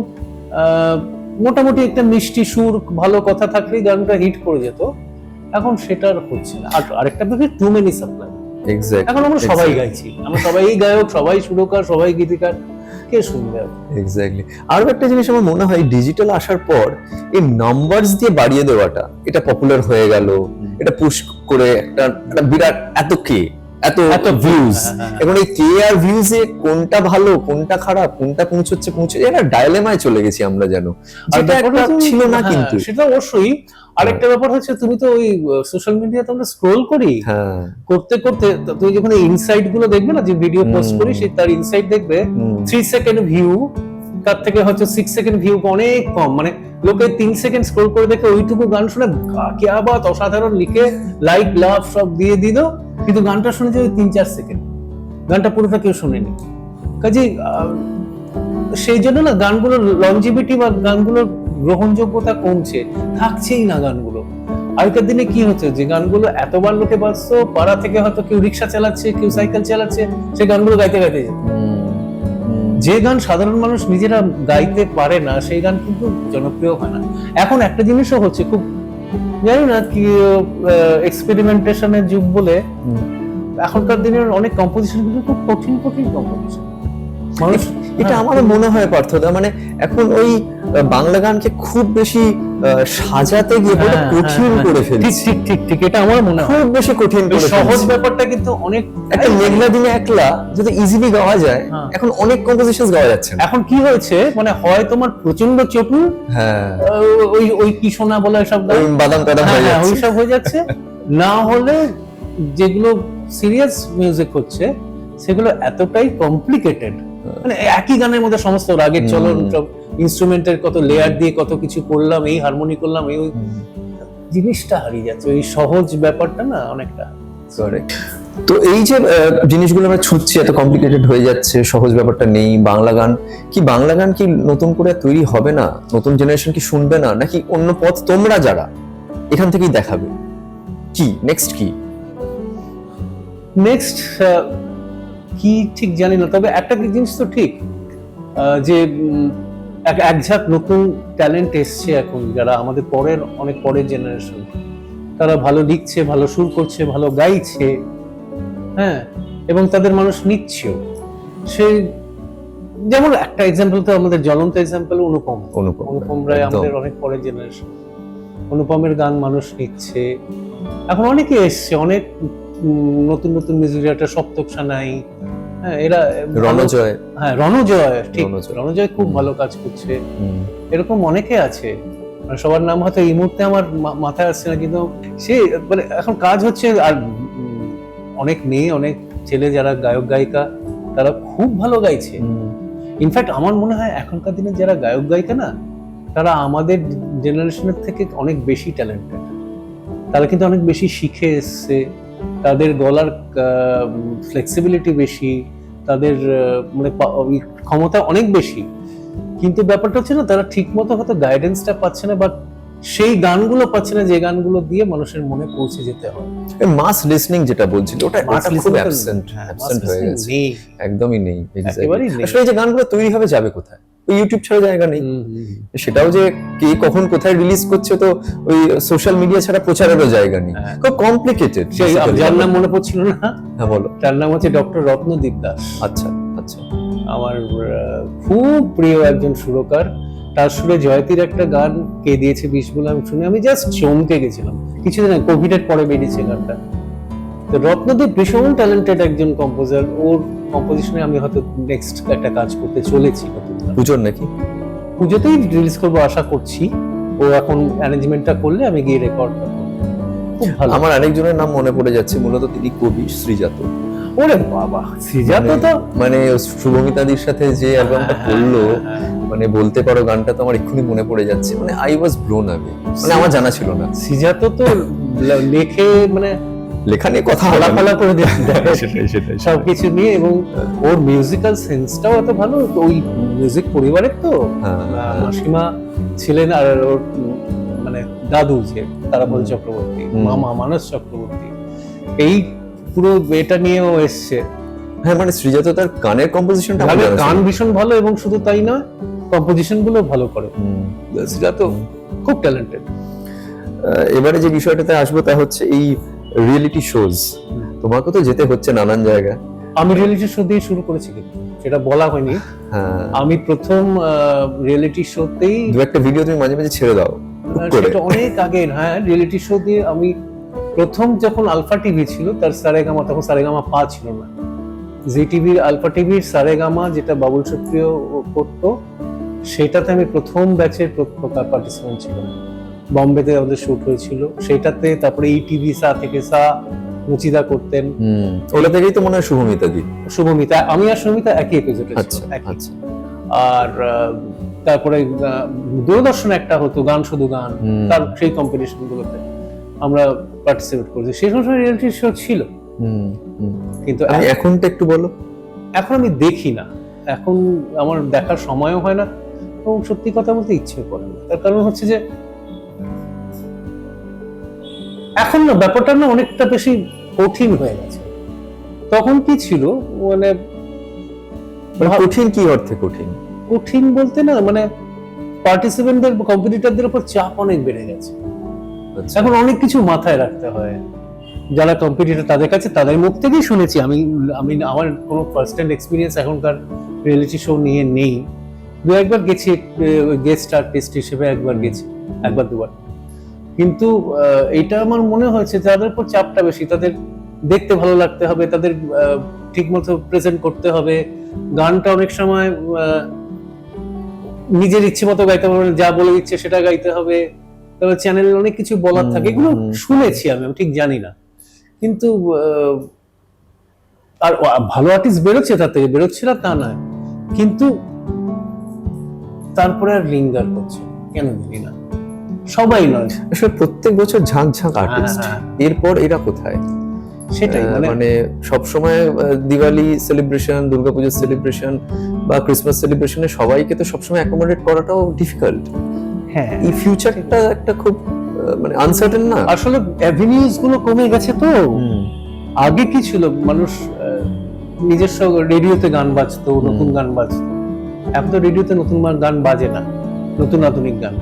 মোটামুটি একটা মিষ্টি সুর, ভালো কথা থাকলেই গানটা হিট করে যেত, এখন সেটা আর হচ্ছে না। আর আরেকটা ব্যাপার, টু মেনি সাপ্লাই। এখন আমরা সবাই গাইছি, আমরা সবাই গায়ক, সবাই সুরকার, সবাই গীতিকার, কে শুনবে? এক্স্যাক্টলি। আরো একটা জিনিস আমার মনে হয়, ডিজিটাল আসার পর এই নাম্বারস দিয়ে বাড়িয়ে দেওয়াটা, এটা পপুলার হয়ে গেল, এটা পুশ করে একটা বিরাট এত কে, এত ভিউজ। এখন এই কে আর ভিউজ এ কোনটা ভালো কোনটা খারাপ কোনটা পৌঁছচ্ছে এটা ডায়লেমায় চলে গেছি আমরা যেন, যেটা একটা ছিল না। কিন্তু সেটা অবশ্যই। আরেকটা ব্যাপার হচ্ছে তুমি তো ওই সোশ্যাল মিডিয়াতে আমরা স্ক্রোল করি, করতে করতে তুমি যখন ইনসাইট গুলো দেখবে না, যে ভিডিও পোস্ট করি সেই তার ইনসাইট দেখবে 3 সেকেন্ড ভিউ, তার থেকে হয়তো 6 সেকেন্ড ভিউ অনেক কম। মানে লোকে 3 সেকেন্ড স্ক্রোল করে দেখে ওইটুকু গান শুনে কি আবার অসাধারণ লিখে লাইক লাভ সব দিয়ে দিল, কিন্তু গানটা শুনেছে ওই 3-4 সেকেন্ড, গানটা পুরোটা কেউ শুনেনি। কাজে সেই জন্য না গানগুলোর লঞ্জিভিটি বা গানগুলোর গ্রহণযোগ্যতা কমছে, থাকছেই না গানগুলো। আগেকার দিনে কি হচ্ছে, যে গানগুলো এতবার লোকে বাজতো, পাড়া থেকে হয়তো কেউ রিক্সা চালাচ্ছে কেউ সাইকেল চালাচ্ছে, সেই গানগুলো গাইতে গাইতে যেত। যে গান সাধারণ মানুষ নিজেরা গাইতে পারে না সেই গান কিন্তু জনপ্রিয় হয় না। এখন একটা জিনিসও হচ্ছে, খুব জানি না কি এক্সপেরিমেন্টেশনের যুগ বলে, এখনকার দিনের অনেক কম্পোজিশন কিন্তু খুব কঠিন কম্পোজিশন। মানুষ এটা আমারও মনে হয় পার্থদা, মানে এখন ওই বাংলা গানকে খুব বেশি সাজাতে গিয়ে কঠিন করে ফেলছে। ঠিক এটা আমার মনে হয় খুব বেশি কঠিন করে ফেলছে। সহজ ব্যাপারটা কিন্তু অনেক, একটা মেঘলা দিনে একলা যদি ইজিলি গাওয়া যায়, এখন অনেক কম্পোজিশনস গাওয়া যাচ্ছে না। এখন কি হয়েছে, মানে হয় তোমার প্রচন্ড চটু, ওই কি শোনা বলে সব বাদাম টাদাম ওই সব হয়ে যাচ্ছে, না হলে যেগুলো সিরিয়াস মিউজিক হচ্ছে সেগুলো এতটাই কমপ্লিকেটেড, মানে একই গানের মধ্যে সমস্ত রাগের চলন, সব ইনস্ট্রুমেন্টের কত লেয়ার দিয়ে কত কিছু করলাম, এই হারমোনি করলাম, এই জিনিসটা হারিয়ে যাচ্ছে, ওই সহজ ব্যাপারটা না অনেকটা। তো এই যে জিনিসগুলো আমরা ছুটছি, এত কমপ্লিকেটেড হয়ে যাচ্ছে, সহজ ব্যাপারটা নেই। বাংলা গান কি নতুন করে তৈরি হবে না? নতুন জেনারেশন কি শুনবে না, নাকি অন্য পথ তোমরা যারা এখান থেকেই দেখাবে? কি নেক্সট কি ঠিক জানি না, তবে একটা জিনিস তো ঠিক, যে এক ঝাঁক নতুন ট্যালেন্ট এসছে এখন, যারা আমাদের অনেক পরের জেনারেশন, তারা ভালো লিখছে, ভালো সুর করছে, ভালো গাইছে, হ্যাঁ, এবং তাদের মানুষ নিচ্ছেও। সেই যেমন একটা এক্সাম্পল তো আমাদের জ্বলন্ত এক্সাম্পল অনুপম রায়, আমাদের অনেক পরের জেনারেশন। অনুপমের গান মানুষ নিচ্ছে, এখন অনেকে এসছে, অনেক নতুন মিউজিক ডাইরেক্টর, সপ্তক সানাই, হ্যাঁ, এরা রণজয় খুব ভালো কাজ করছে, এরকম অনেকে আছে। সবার নাম হয়তো এই মুহূর্তে আমার মাথায় আসছে না, কিন্তু সে মানে এখন কাজ হচ্ছে। আর অনেক মেয়ে অনেক ছেলে যারা গায়ক গায়িকা, তারা খুব ভালো গাইছে। ইনফ্যাক্ট আমার মনে হয় এখনকার দিনে যারা গায়ক গায়িকা না, তারা আমাদের জেনারেশনের থেকে অনেক বেশি ট্যালেন্টেড, তারা কিন্তু অনেক বেশি শিখে এসছে, তাদের গলার ফ্লেক্সিবিলিটি বেশি, তাদের মানে ক্ষমতা অনেক বেশি। কিন্তু ব্যাপারটা হচ্ছে না, তারা ঠিক মতো হয়তো গাইডেন্সটা পাচ্ছে না, বা সেই গানগুলো পাচ্ছে না যে গানগুলো দিয়ে মানুষের মনে পৌঁছে যেতে হয়। মাস লিসনিং যেটা বলছিল, ওটা খুব অ্যাবসেন্ট হয়ে গেছে, একদমই নেই। আসলে এই যে গানগুলো তৈরি হবে যাবে কোথায়? ওই ইউটিউব ছাড়া জায়গা নেই। সেটাও যে কে কখন কোথায় রিলিজ করছে, তো ওই সোশ্যাল মিডিয়া ছাড়া প্রচারেরও জায়গা নেই, খুব কমপ্লিকেটেড। যার নাম মনে পড়ছিল না, হ্যাঁ বলো। তার নাম হচ্ছে ডক্টর রত্নদীপ দাস। আচ্ছা, আমার খুব প্রিয় একজন সুরকার। তার সুরে জয়তীর একটা গান কে দিয়েছে বিষ বলে আমি শুনে আমি জাস্ট চমকে গেছিলাম। কিছুদিন আগে কোভিডের পরে বেরিয়েছে গানটা। তো রত্নদীপ ভীষণ ট্যালেন্টেড একজন কম্পোজার, ওর কম্পোজিশনে আমি হয়তো নেক্সট একটা কাজ করতে চলেছি। পুজোর নাকি? পুজোতেই রিলিজ করবো আশা করছি। ও এখন অ্যারেঞ্জমেন্টটা করলে আমি গিয়ে রেকর্ড করবো। খুব ভালো। আমার আরেকজনের নাম মনে পড়ে যাচ্ছে, মূলত তিনি কবি শ্রীজাত। ওরে বাবা, শ্রীজাত তো মানে শুভমিতাদির সাথে যে অ্যালবামটা করলো, মানে বলতে পারো গানটা তো আমার এক্ষুনি মনে পড়ে যাচ্ছে, মানে আই ওয়াজ ব্লোন অ্যাওয়ে, মানে আমার জানা ছিল না। শ্রীজাত তো লেখে, মানে লেখা নিয়ে কথা ফালা করে দেয় সেটাই সবকিছু নিয়ে, এবং ওর মিউজিক্যাল সেন্সটাও এত ভালো। ওই মিউজিক পরিবারের তো মাসিমা ছিলেন, আর ওর মানে দাদু যে তারাপদ চক্রবর্তী, মামা মানস চক্রবর্তী, এই পুরো এটা নিয়েও এসছে। হ্যাঁ, মানে শ্রীজাত তার গানের কম্পোজিশনটা, গান ভীষণ ভালো, এবং শুধু তাই নয় কম্পোজিশন গুলো ভালো করে। শ্রীজাত খুব ট্যালেন্টেড। এবারে যে বিষয়টাতে আসবো তা হচ্ছে এই রিয়েলিটি শোজ। তোমাকে তো যেতে হচ্ছে নানান জায়গায়। আমি রিয়েলিটি শো দিয়ে শুরু করেছি, কিন্তু সেটা বলা হয়নি। আমি প্রথম রিয়েলিটি শোতেই দু একটা ভিডিও তুমি মাঝে মাঝে ছেড়ে দাও সেটা অনেক আগে। হ্যাঁ, রিয়েলিটি শো দিয়ে আমি প্রথম যখন আলফা টিভি ছিল তার সারেগামা, তখন সারেগামা পা ছিল না, জি টিভির আলফা টিভির সারেগামা যেটা বাবুল সুপ্রিয় করতো, সেটাতে আমি প্রথম ব্যাচের পার্টিসিপেন্ট ছিলাম। বম্বেতে আমাদের শুট হয়েছিল সেটাতে। তারপরে এই টিভি সা থেকে সা মুচিদা করতেন, ওটা থেকেই তো মনে হয় শুভমিতা দি। শুভমিতা, আমি আর শুভমিতা একই এপিসোডে আচ্ছা ছিল, একই। আচ্ছা। আর তারপরে দূরদর্শনে একটা হতো গান শুধু গান, তার সেই কম্পিটিশন গুলোতে আমরা পার্টিসিপেট করেছি। সেই সময় রিয়েলিটি শো ছিল, কিন্তু এখনটা একটু বলো। এখন আমি দেখি না, এখন আমার দেখার সময়ও হয় না, এবং সত্যি কথা বলতে ইচ্ছে করে না। তার কারণ হচ্ছে যে এখন না ব্যাপারটা না অনেকটা বেশি কঠিন হয়ে গেছে। তখন কি ছিল মানে কঠিন কি অর্থে কঠিন? কঠিন বলতে না মানে পার্টিসিপেন্টদের, কম্পিটিটরদের উপর চাপ অনেক বেড়ে গেছে। এখন অনেক কিছু মাথায় রাখতে হয়। যারা কম্পিটিটর তাদের কাছে, তাদের মুখ থেকেই শুনেছি আমি। আমার কোনো ফার্স্ট হ্যান্ড এক্সপিরিয়েন্স এখনকার রিয়েলিটি শো নিয়ে নেই। দু একবার গেছি গেস্ট আর্টিস্ট হিসেবে, একবার গেছি, একবার দুবার। কিন্তু এটা আমার মনে হয়েছে তাদের উপর চাপটা বেশি। তাদের দেখতে ভালো লাগতে হবে, তাদের ঠিক মতো প্রেজেন্ট করতে হবে। গানটা অনেক সময় নিজের ইচ্ছে মতো গাইতে হবে, যা বলে দিচ্ছে সেটা গাইতে হবে। তবে চ্যানেলে অনেক কিছু বলার থাকে, এগুলো শুনেছি আমি ঠিক জানি না। কিন্তু আর ভালো আর্টিস্ট বেরোচ্ছে, তার থেকে বেরোচ্ছে না তা নয়, কিন্তু তারপরে আর লিঙ্গার করছে কেন জানি না। সবাই নয়, আসলে প্রত্যেক বছর ঝাঁক ঝাঁক আর্টিস্ট, এরপর এরা কোথায়? সেটাই মানে সবসময় দিওয়ালি সেলিব্রেশন, দুর্গাপূজার সেলিব্রেশন বা ক্রিসমাস সেলিব্রেশনে সবাইকে তো সবসময় অ্যাকোমোডেট করাটাও ডিফিকাল্ট। হ্যাঁ, এই ফিউচারটা একটা খুব মানে আনসার্টেন না? আসলে অ্যাভিনিউজ গুলো কমে গেছে তো। আগে কি ছিল, মানুষ নিজস্ব রেডিওতে গান বাজতো, নতুন গান বাজতো। এখন তো রেডিওতে নতুন গান বাজে না, নতুন আধুনিক গান।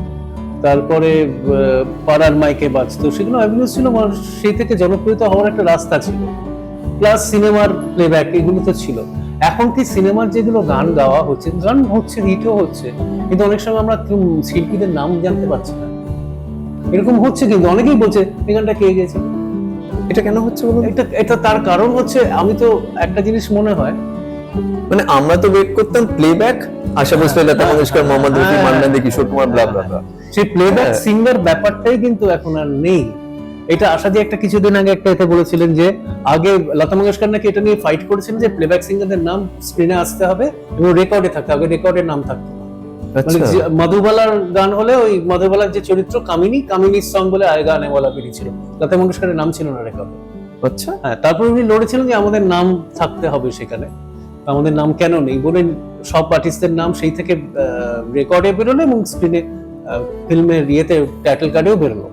তারপরে পাড়ার মাইকে বাজতো, সেগুলো অ্যাভিনিউজ ছিল, মানুষ সেই থেকে জনপ্রিয়তা হওয়ার একটা রাস্তা ছিল। প্লাস সিনেমার প্লেব্যাক, এগুলো তো ছিল। এখন কি সিনেমার যেগুলো গান গাওয়া হচ্ছে, গান হচ্ছে, হিটও হচ্ছে, কিন্তু অনেক সময় আমরা শিল্পীদের নাম জানতে পারছি না। এরকম হচ্ছে, কিন্তু অনেকেই বলছে এই গানটা কে গেছে। এটা কেন হচ্ছে বলুন? এটা তার কারণ হচ্ছে, আমি তো একটা জিনিস মনে হয়, মানে আমরা তো ওয়েট করতাম প্লেব্যাক, আশা ভোসলে, লতা মঙ্গেশকর, মোহাম্মদ রফি, মান্না দে, কিশোর কুমার, ব্লা ব্লা ব্লা। সেই প্লেব্যাক সিঙ্গার ব্যাপারটাই কিন্তু এখন আর নেই। এটা আশা দিয়ে একটা কিছুদিন আগে একটা এতে বলেছিলেন যে আগে লতা মঙ্গেশকর নাকি এটা নিয়ে ফাইট করেছিলেন যে প্লেব্যাক সিঙ্গারদের নাম স্ক্রিনে আসতে হবে এবং রেকর্ডে থাকতে হবে, রেকর্ডের নাম থাকতে হবে। মধুবালার গান হলে ওই মধুবালার যে চরিত্র কামিনীর সং বলে আয়গা আনে বলা বেরিয়েছিল, লতা মঙ্গেশকরের নাম ছিল না রেকর্ডে। আচ্ছা, হ্যাঁ, তারপর উনি লড়েছিলেন যে আমাদের নাম থাকতে হবে সেখানে, আমাদের নাম কেন নেই বলে সব আর্টিস্টদের নাম সেই থেকে রেকর্ডে বেরোলো এবং স্ক্রিনে ফিল্মের ইয়েতে টাইটেল কার্ডেও বেরোলো।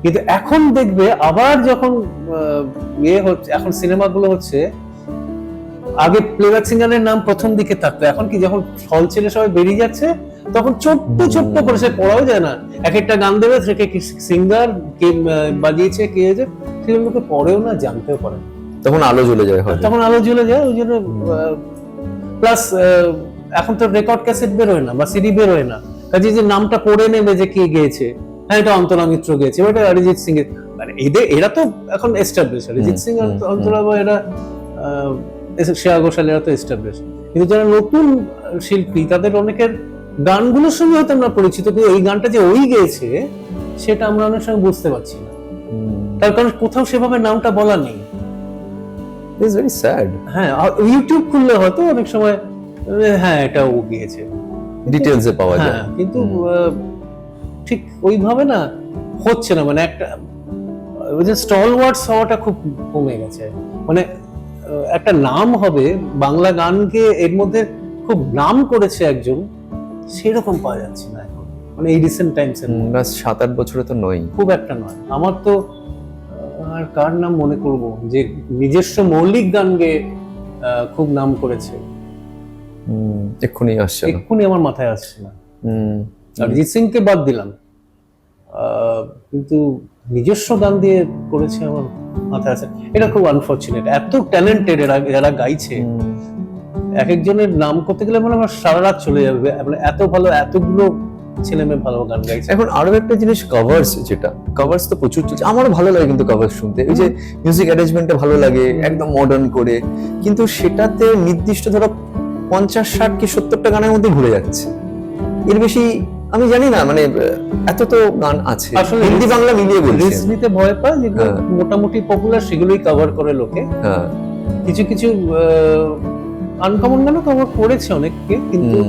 কিন্তু এখন দেখবে আবার যখন ইয়ে হচ্ছে, এখন সিনেমাগুলো হচ্ছে, আগে প্লেব্যাক সিঙ্গারের নাম প্রথম দিকে থাকতো, এখন কি যখন হল ছেলে সবাই বেরিয়ে যাচ্ছে তখন ছোট্ট ছোট্ট করে, সে পড়াও যায় না, এক একটা গান দেবে থেকে সিঙ্গার কে বাজিয়েছে, কে হয়েছে, সেগুলোকে পড়েও না, জানতেও পারে না। তখন আলো জ্বলে যায়, তখন আলো জ্বলে যায়। ওই জন্য প্লাস এখন তো রেকর্ড ক্যাসেট বেরোয় না বা সিডি বেরোয় না, কাজে যে নামটা পড়ে নেবে যে কে গেয়েছে, হ্যাঁ এটা অন্তরা মিত্র গেয়েছে, এটা অরিজিৎ সিং এর, মানে এরা তো এখন এস্টাবলিশ, অরিজিৎ সিং আর অন্তরা বা এরা শ্রেয়া ঘোষাল, এরা তো এস্টাবলিশ। কিন্তু যারা নতুন শিল্পী, তাদের অনেকের গানগুলোর সঙ্গে হয়তো আমরা পরিচিত, কিন্তু এই গানটা যে ওই গেয়েছে সেটা আমরা অনেক সময় বুঝতে পারছি না, তার কারণ কোথাও সেভাবে নামটা বলা নেই। It's very sad. হ্যাঁ, ইউটিউব খুললে হয়তো অনেক সময় হ্যাঁ এটা ও গিয়েছে, ডিটেইলসে পাওয়া যায়, কিন্তু ঠিক ওইভাবে না হচ্ছে না। মানে একটা ওই যে স্টলওয়ার্ডস হওয়াটা খুব কমে গেছে। মানে একটা নাম হবে, বাংলা গানকে এর মধ্যে খুব নাম করেছে একজন, সেরকম পাওয়া যাচ্ছে না এখন, মানে এই রিসেন্ট টাইমস এর 7-8 বছরে তো নয়, খুব একটা নয়। আমার তো আর কার নাম মনে করব যে নিজস্ব মৌলিক গান গেয়ে খুব নাম করেছে, এক্ষুনি আসছে না, এক্ষুনি আমার মাথায় আসছে না। অরিজিৎ সিং কে বাদ দিলাম, কিন্তু নিজস্ব গান দিয়ে করেছে আমার মাথায় আছে। এটা খুব আনফরচুনেট। এত ট্যালেন্টেড এরা গাইছে, এক একজনের নাম করতে গেলে মানে আমার সারা রাত চলে যাবে, মানে এত ভালো, এতগুলো ছেলে মেয়ে ভালো গান গাইছে। এখন আরো একটা জিনিস, কভার্স, যেটা কভার্স তো প্রচুর চলছে, আমারও ভালো লাগে কিন্তু কভার্স শুনতে। এই যে মিউজিক অ্যারেঞ্জমেন্টটা ভালো লাগে একদম মডার্ন করে, কিন্তু সেটাতে নির্দিষ্ট ধরো 50, 60 কি 70টা গানের মধ্যে ঘুরে যাচ্ছে, এর বেশি আমি জানি না, মানে এত তো গান আছে আসলে হিন্দি বাংলা মিলিয়ে বলছি। রিস্ক নিতে ভয় পায়, যেগুলো মোটামুটি পপুলার সেগুলোই কভার করে লোকে। হ্যাঁ, কিছু কিছু আনকমন গানও কভার করেছে অনেককে, কিন্তু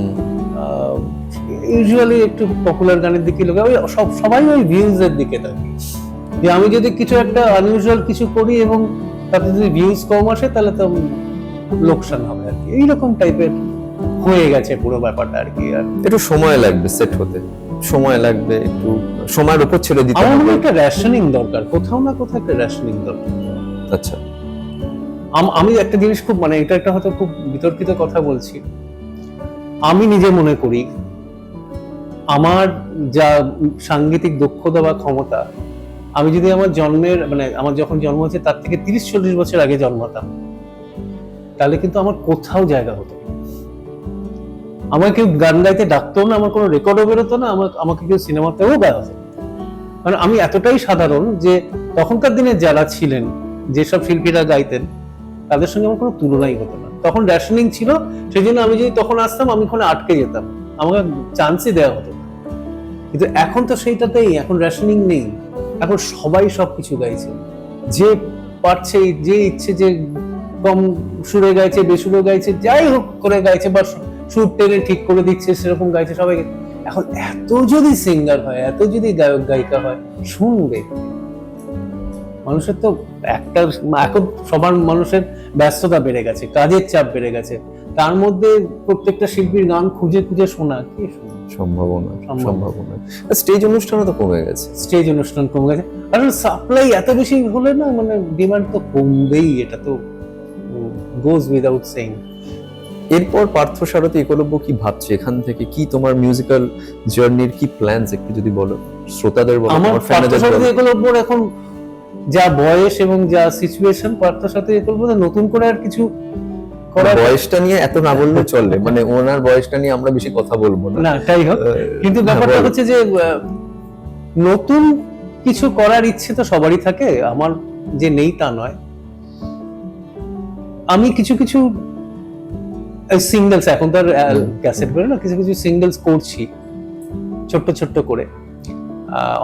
ইউজুয়ালি একটু পপুলার গানের দিকে লোকে সবাই ওই ভিউজ এর দিকে থাকে, যে আমি যদি কিছু একটা আনইউজুয়াল কিছু করি এবং তাতে যদি ভিউজ কম আসে তাহলে তো লোকসান হবে আর কি, এইরকম টাইপের হয়ে গেছে পুরো ব্যাপারটা আর কি। আর একটু সময় লাগবে সেট হতে, সময় লাগবে, একটু সময়ের উপর ছেড়ে দিতে আমার মনে হবে। হয় একটা রেশনিং দরকার, কোথাও না কোথাও একটা রেশনিং দরকার। আচ্ছা, আমি একটা জিনিস খুব, মানে এটা একটা হয়তো খুব বিতর্কিত কথা বলছি, আমি নিজে মনে করি আমার যা সাংগীতিক দক্ষতা বা ক্ষমতা, আমি যদি আমার জন্মের, মানে আমার যখন জন্ম হয়েছে তার থেকে 30-40 বছর আগে জন্মাতাম, তাহলে কিন্তু আমার কোথাও জায়গা হতো না। আমার কেউ গান গাইতে ডাকতো না, আমার কোনো রেকর্ডও বেরোতো না, আমাকে কেউ সিনেমাতেও গাওয়া হতো। কারণ আমি এতটাই সাধারণ যে তখনকার দিনে যারা ছিলেন, যেসব শিল্পীরা গাইতেন, তাদের সঙ্গে আমার কোনো তুলনাই হতো না। তখন রেশনিং ছিল, সেই জন্য আমি যদি তখন আসতাম আমি ওখানে আটকে যেতাম, আমাকে চান্সই দেওয়া হতো না। কিন্তু এখন তো সেইটাতেই, এখন রেশনিং নেই, এখন সবাই সবকিছু গাইছে, যে পারছে, যে ইচ্ছে, যে কম সুরে গাইছে, বেসুরে গাইছে, যাই হোক করে গাইছে, বা সুর টেনে ঠিক করে দিচ্ছে সেরকম গাইছে সবাই। এখন এত যদি সিঙ্গার হয়, এত যদি গায়ক গায়িকা হয়, শুনবে মানুষের তো একটা, এখন সবার মানুষের ব্যস্ততা বেড়ে গেছে, কাজের চাপ বেড়ে গেছে, তার মধ্যে প্রত্যেকটা শিল্পীর গান খুঁজে খুঁজে শোনা কি সম্ভাবনা। স্টেজ অনুষ্ঠানও তো কমে গেছে, স্টেজ অনুষ্ঠান কমে গেছে, কারণ সাপ্লাই এত বেশি হলে না, মানে ডিমান্ড তো কমবেই, এটা তো গোজ উইদাউট সেইং। এরপর পার্থসারথী একলব্য কি ভাবছে, এখান থেকে কি তোমার মিউজিক্যাল জার্নির কি প্ল্যানস একটু যদি বলো, শ্রোতাদের বলো, আমার আমার ফ্যানদের পার্থসারথী বলো। একলব্যর এখন যা বয়স এবং যা সিচুয়েশন, পার্থসারথী একলব্য নতুন করে আর কিছু করার, বয়সটা নিয়ে এত না বললে চলে, মানে ওনার বয়সটা নিয়ে আমরা বেশি কথা বলবো না। না তাই হোক, কিন্তু ব্যাপারটা বলো। হচ্ছে যে নতুন কিছু করার ইচ্ছে তো সবারই থাকে, আমার যে নেই তা নয়। আমি কিছু কিছু সিঙ্গেলস, এখন তো আর ক্যাসেট বেরো না, কিছু কিছু সিঙ্গেলস করছি ছোট্ট ছোট্ট করে।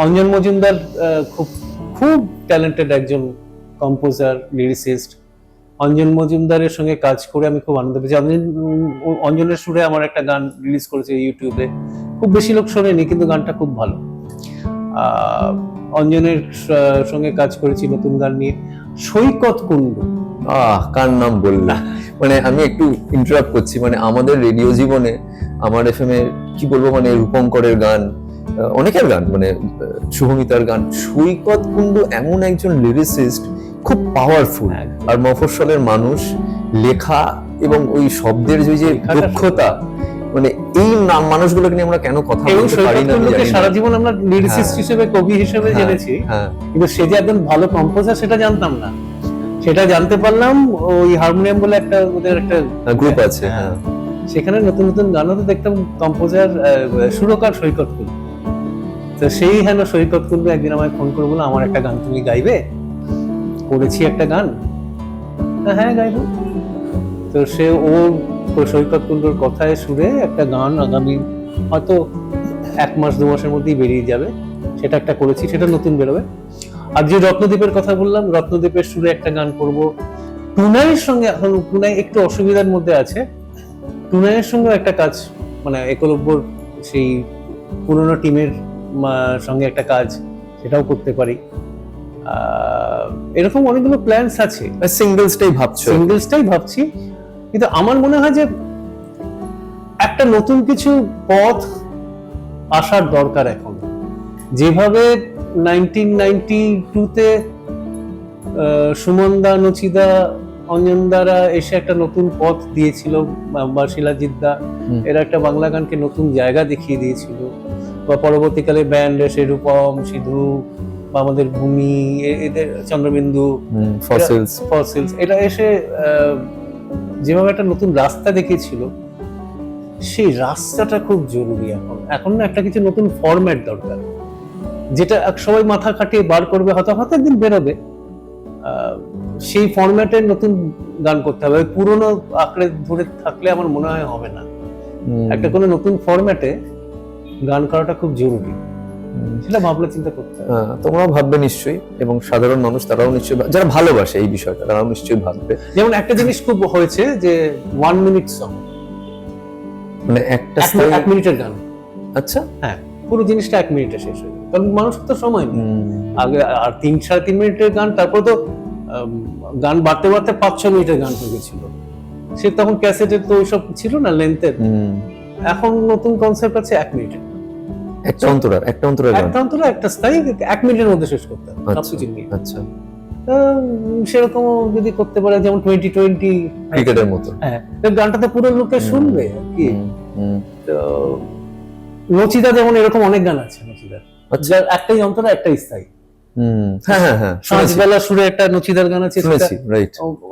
অঞ্জন মজুমদার খুব খুব ট্যালেন্টেড একজন কম্পোজার, লিরিসিস্ট। অঞ্জন মজুমদারের সঙ্গে কাজ করে আমি খুব আনন্দ পেয়েছি। অঞ্জনের সুরে আমার একটা গান রিলিজ করেছে ইউটিউবে, খুব বেশি লোক শোনেনি, কিন্তু গানটা খুব ভালো। অঞ্জনের সঙ্গে কাজ করেছি নতুন গান নিয়ে। সৈকত কুণ্ডু, কার নাম বললা, মানে আমি একটু ইন্টারাপ্ট করছি, মানে আমাদের রেডিও জীবনে, আমার এফএম এ কি বলবো, মানে রূপঙ্করের গান, অনেকের গান, মানে শুভমিতার গান, সৈকত কুণ্ডু এমন একজন লিরিসিস্ট, খুব পাওয়ারফুল। আর মফস্বলের মানুষ, লেখা এবং ওই শব্দের যে দক্ষতা, মানে এই মানুষগুলোকে নিয়ে আমরা কেন কথা বলতে পারি না, সারা জীবন আমরা লিরিসিস্ট হিসেবে, কবি হিসেবে জেনেছি, কিন্তু সে যে একজন ভালো কম্পোজার সেটা জানতাম না। সেটা জানতে পারলাম ওই হারমোনিয়াম বলে একটা, ওদের একটা গ্রুপ আছে, সেখানে নতুন নতুন গানও তো দেখতাম, কম্পোজার সুরকার সৈকত কুণ্ডু। তো সেই হেন সৈকত কুণ্ডু একদিন আমায় ফোন করে বললো, আমার একটা গান তুমি গাইবে, করেছি একটা গান। হ্যাঁ গাইবো। তো সে ওর সৈকত কুণ্ডুর কথায় সুরে একটা গান আগামী হয়তো 1 মাস 2 মাসের মধ্যেই বেরিয়ে যাবে, সেটা একটা করেছি, সেটা নতুন বেরোবে। আর যে রত্নদ্বীপের কথা বললাম, রত্নদ্বীপের সুরে একটা গান করব। টুনাইয়ের সঙ্গে, এখন টুনাই একটু অসুবিধার মধ্যে আছে, টুনাইয়ের সঙ্গে একটা কাজ, মানে একলব্যর সেই পুরোনো টিমের সঙ্গে একটা কাজ, সেটাও করতে পারি। এরকম অনেকগুলো প্ল্যানস আছে। সিঙ্গেলসটাই ভাবছি, কিন্তু আমার মনে হয় যে একটা নতুন কিছু পথ আসার দরকার এখন। যেভাবে 1992-তে সুমনদা, নচিদা, অঞ্জনদারা এসে একটা নতুন পথ দিয়েছিল, বা শিলাজিৎদা, এরা একটা বাংলা গানকে নতুন জায়গা দেখিয়ে দিয়েছিল, বা পরবর্তীকালে ব্যান্ড এসে রূপম, সিধু, বা আমাদের ভূমি, এদের চন্দ্রবিন্দু, ফসিলস, এটা এসে যেভাবে একটা নতুন রাস্তা দেখিয়েছিল, সেই রাস্তাটা খুব জরুরি এখন। এখন না একটা কিছু নতুন ফরম্যাট দরকার, যেটা সবাই মাথা খাটিয়ে বার করবে, হয়তো হয়তো একদিন বেরোবে। সেই ফরম্যাটে নতুন গান করতে হবে, ওই পুরোনো আঁকড়ে ধরে থাকলে আমার মনে হয় হবে না। একটা কোনো নতুন ফরম্যাটে গান করাটা খুব জরুরি, সেটা ভাবলে চিন্তা করতে হবে। তোমরাও ভাববে নিশ্চয়ই, এবং সাধারণ মানুষ তারাও নিশ্চয়ই যারা ভালোবাসে এই বিষয়টা তারাও নিশ্চয়ই ভাববে। যেমন একটা জিনিস খুব হয়েছে যে 1 মিনিট সং, মানে একটা 1 মিনিটের গান। আচ্ছা, হ্যাঁ, পুরো জিনিসটা 1 মিনিটে শেষ হয়ে যায়, কারণ মানুষের তো সময় নেই। আগে আর 3-3.5 মিনিটের গান, তারপর তো গান বাড়তে বাড়তে 5-6 মিনিটের গান হয়ে গেছিল। সে তখন ক্যাসেটের তো ওইসব ছিল না লেন্থের। এখন নতুন কনসেপ্ট আছে 1 মিনিটের, একটা অন্তরা একটা স্থায়ী 1 মিনিটের মধ্যে শেষ করতে হবে সবকিছু নিয়ে। আচ্ছা, সেরকম যদি করতে পারে, যেমন 2020 ক্রিকেটের মতো। হ্যাঁ, গানটা তো পুরো লোকে শুনবে কি। তো নচিদা যেমন এরকম অনেক গান আছে, নচিদার যার একটাই অন্তরা, একটাই স্থায়ী। সাঁঝবেলা সুরে একটা নচিদার গান আছে,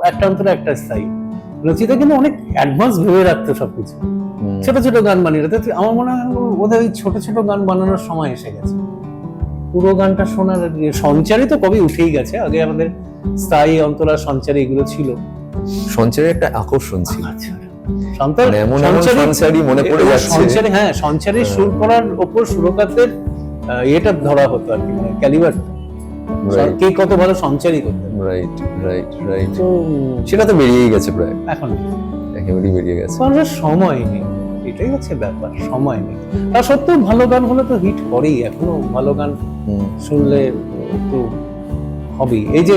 একটা অন্তরা, একটা স্থায়ী। নচিদা কিন্তু অনেক অ্যাডভান্স ভেবে রাখতো সবকিছু, ছোট ছোট গান বানিয়ে রাখতো। আমার মনে হয় ওদের ওই ছোট ছোট গান বানানোর সময় এসে গেছে। পুরো গানটা শোনার সঞ্চারী তো কবে উঠেই গেছে, আগে আমাদের স্থায়ী, অন্তরা, সঞ্চারী এগুলো ছিল। সঞ্চারী একটা আকর্ষণ ছিল, সঞ্চারী সুর করার ওপর সুরকারদের এটা ধরা হতো আর কি, মানে ক্যালিবার কে কত ভালো সঞ্চারী করতে। Right right right. সেটা তো বেরিয়েই গেছে প্রায়, এখন একেবারেই বেরিয়ে গেছে। মানুষের সময় নেই, এটাই হচ্ছে ব্যাপার, সময় নেই। তা সত্ত্বেও ভালো গান হলে তো হিট করেই, এখনো ভালো গান শুনলে একটু হবেই। এই যে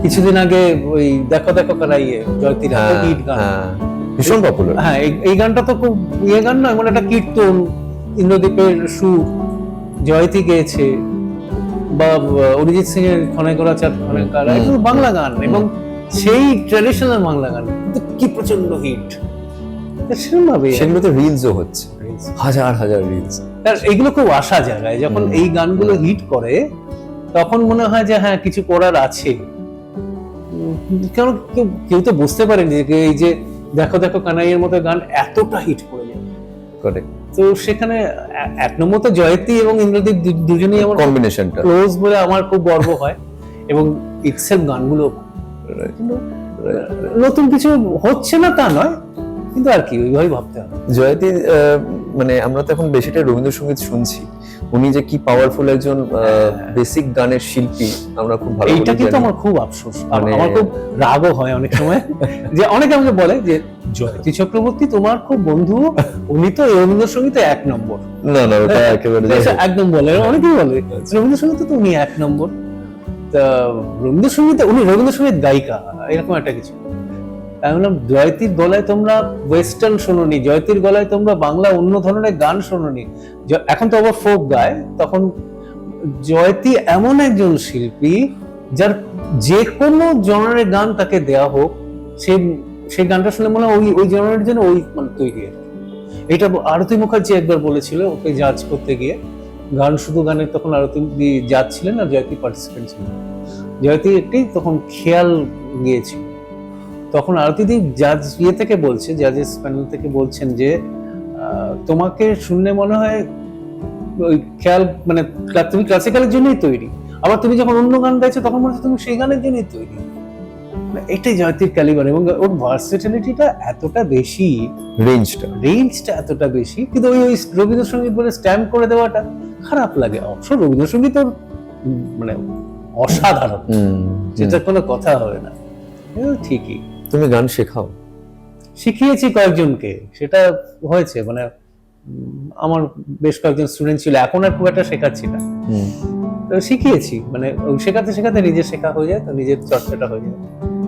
কিছুদিন আগে ওই দেখো দেখো কানাইয়ে জয়তীর হিট গান, ভীষণ পপুলার। হ্যাঁ, এই গানটা তো খুব ইয়ে গান নয়, মানে একটা কীর্তন, ইন্দ্রদীপের সুর, জয়তী গেয়েছে, বা অরিজিৎ সিং এর খনে করা চাঁদ খনে করা, এটা বাংলা গান, এবং সেই ট্র্যাডিশনাল বাংলা গান, কিন্তু কি প্রচন্ড হিট। সেগুলোতে রিলসও হচ্ছে, হাজার হাজার রিলস। এগুলো খুব আশা জায়গায়, যখন এই গানগুলো হিট করে তখন মনে হয় যে হ্যাঁ, কিছু করার আছে। কারণ কেউ তো বুঝতে পারেনি যে এই যে দেখো দেখো কানাইয়ের মতো গান এতটা হিট করে যাবে। তো সেখানে এক নম্বর তো জয়তী এবং ইন্দ্রদীপ দুজনেই আমার কম্বিনেশনটা ক্লোজ বলে আমার খুব গর্ব হয়, এবং ইটসেলফ গানগুলো নতুন কিছু হচ্ছে না তা নয়, কিন্তু আর কি ওইভাবে ভাবতে হবে। জয়তী মানে আমরা তো এখন বেশিটা রবীন্দ্রসঙ্গীত শুনছি, উনি যে কি পাওয়ারফুল একজন বেসিক গানের শিল্পী, আমরা খুব ভালো। এইটা কিন্তু আমার খুব আফসোস, আমার খুব রাগও হয় অনেক সময় যে অনেকে আমাকে বলে যে জয়তী চক্রবর্তী তোমার খুব বন্ধু, উনি তো রবীন্দ্রসঙ্গীতে 1 নম্বর। না না, ওটা একেবারে একদম বলে, অনেকেই বলে রবীন্দ্রসঙ্গীতে তো উনি 1 নম্বর। তা রবীন্দ্রসঙ্গীতে উনি রবীন্দ্রসঙ্গীত গায়িকা, এরকম একটা কিছু। আমি বললাম জয়তীর গলায় তোমরা ওয়েস্টার্ন শোনোনি, জয়তীর গলায় তোমরা বাংলা অন্য ধরনের গান শোনোনি। এখন তো আবার ফোক গায়, তখন জয়তী এমন একজন শিল্পী যার যে কোনো জনারের গান তাকে দেয়া হোক, সেই গানটা শুনে মনে হয় ওই জনারের জন্য ওই মানে তৈরি। এটা আরতি মুখার্জি একবার বলেছিল ওকে জাজ করতে গিয়ে, গান শুধু গানের, তখন আরতি জাজ ছিলেন আর জয়তী পার্টিসিপেন্ট ছিলেন। জয়তী একটি তখন খেয়াল গিয়েছিল, তখন আরতিদি জাজ থেকে বলছে, জাজেস প্যানেল থেকে বলছেন যে তোমাকে শুনলে মনে হয় ওই খেয়াল, মানে তুমি ক্লাসিক্যালের জন্যই তৈরি, আবার তুমি যখন অন্য গান গাইছো তখন মনে হচ্ছে তুমি সেই গানের জন্যই তৈরি। এটাই জয়তীর ক্যালিবার, এবং ওর ভার্সেটিলিটিটা এতটা বেশি, রেঞ্জটা এতটা বেশি, কিন্তু ওই রবীন্দ্রসঙ্গীত বলে স্ট্যাম্প করে দেওয়াটা খারাপ লাগে। অবশ্য রবীন্দ্রসঙ্গীত ওর মানে অসাধারণ, যেটা কোনো কথা হবে না। ঠিকই। তুমি গান শেখাও? শিখিয়েছি কয়েকজনকে, সেটা হয়েছে, মানে আমার বেশ কয়েকজন স্টুডেন্ট ছিল, এখন আর খুব একটা শেখাচ্ছি না, তো শিখিয়েছি, মানে শেখাতে শেখাতে নিজের শেখা হয়ে যায়, তো নিজের চর্চাটা হয়ে যায়,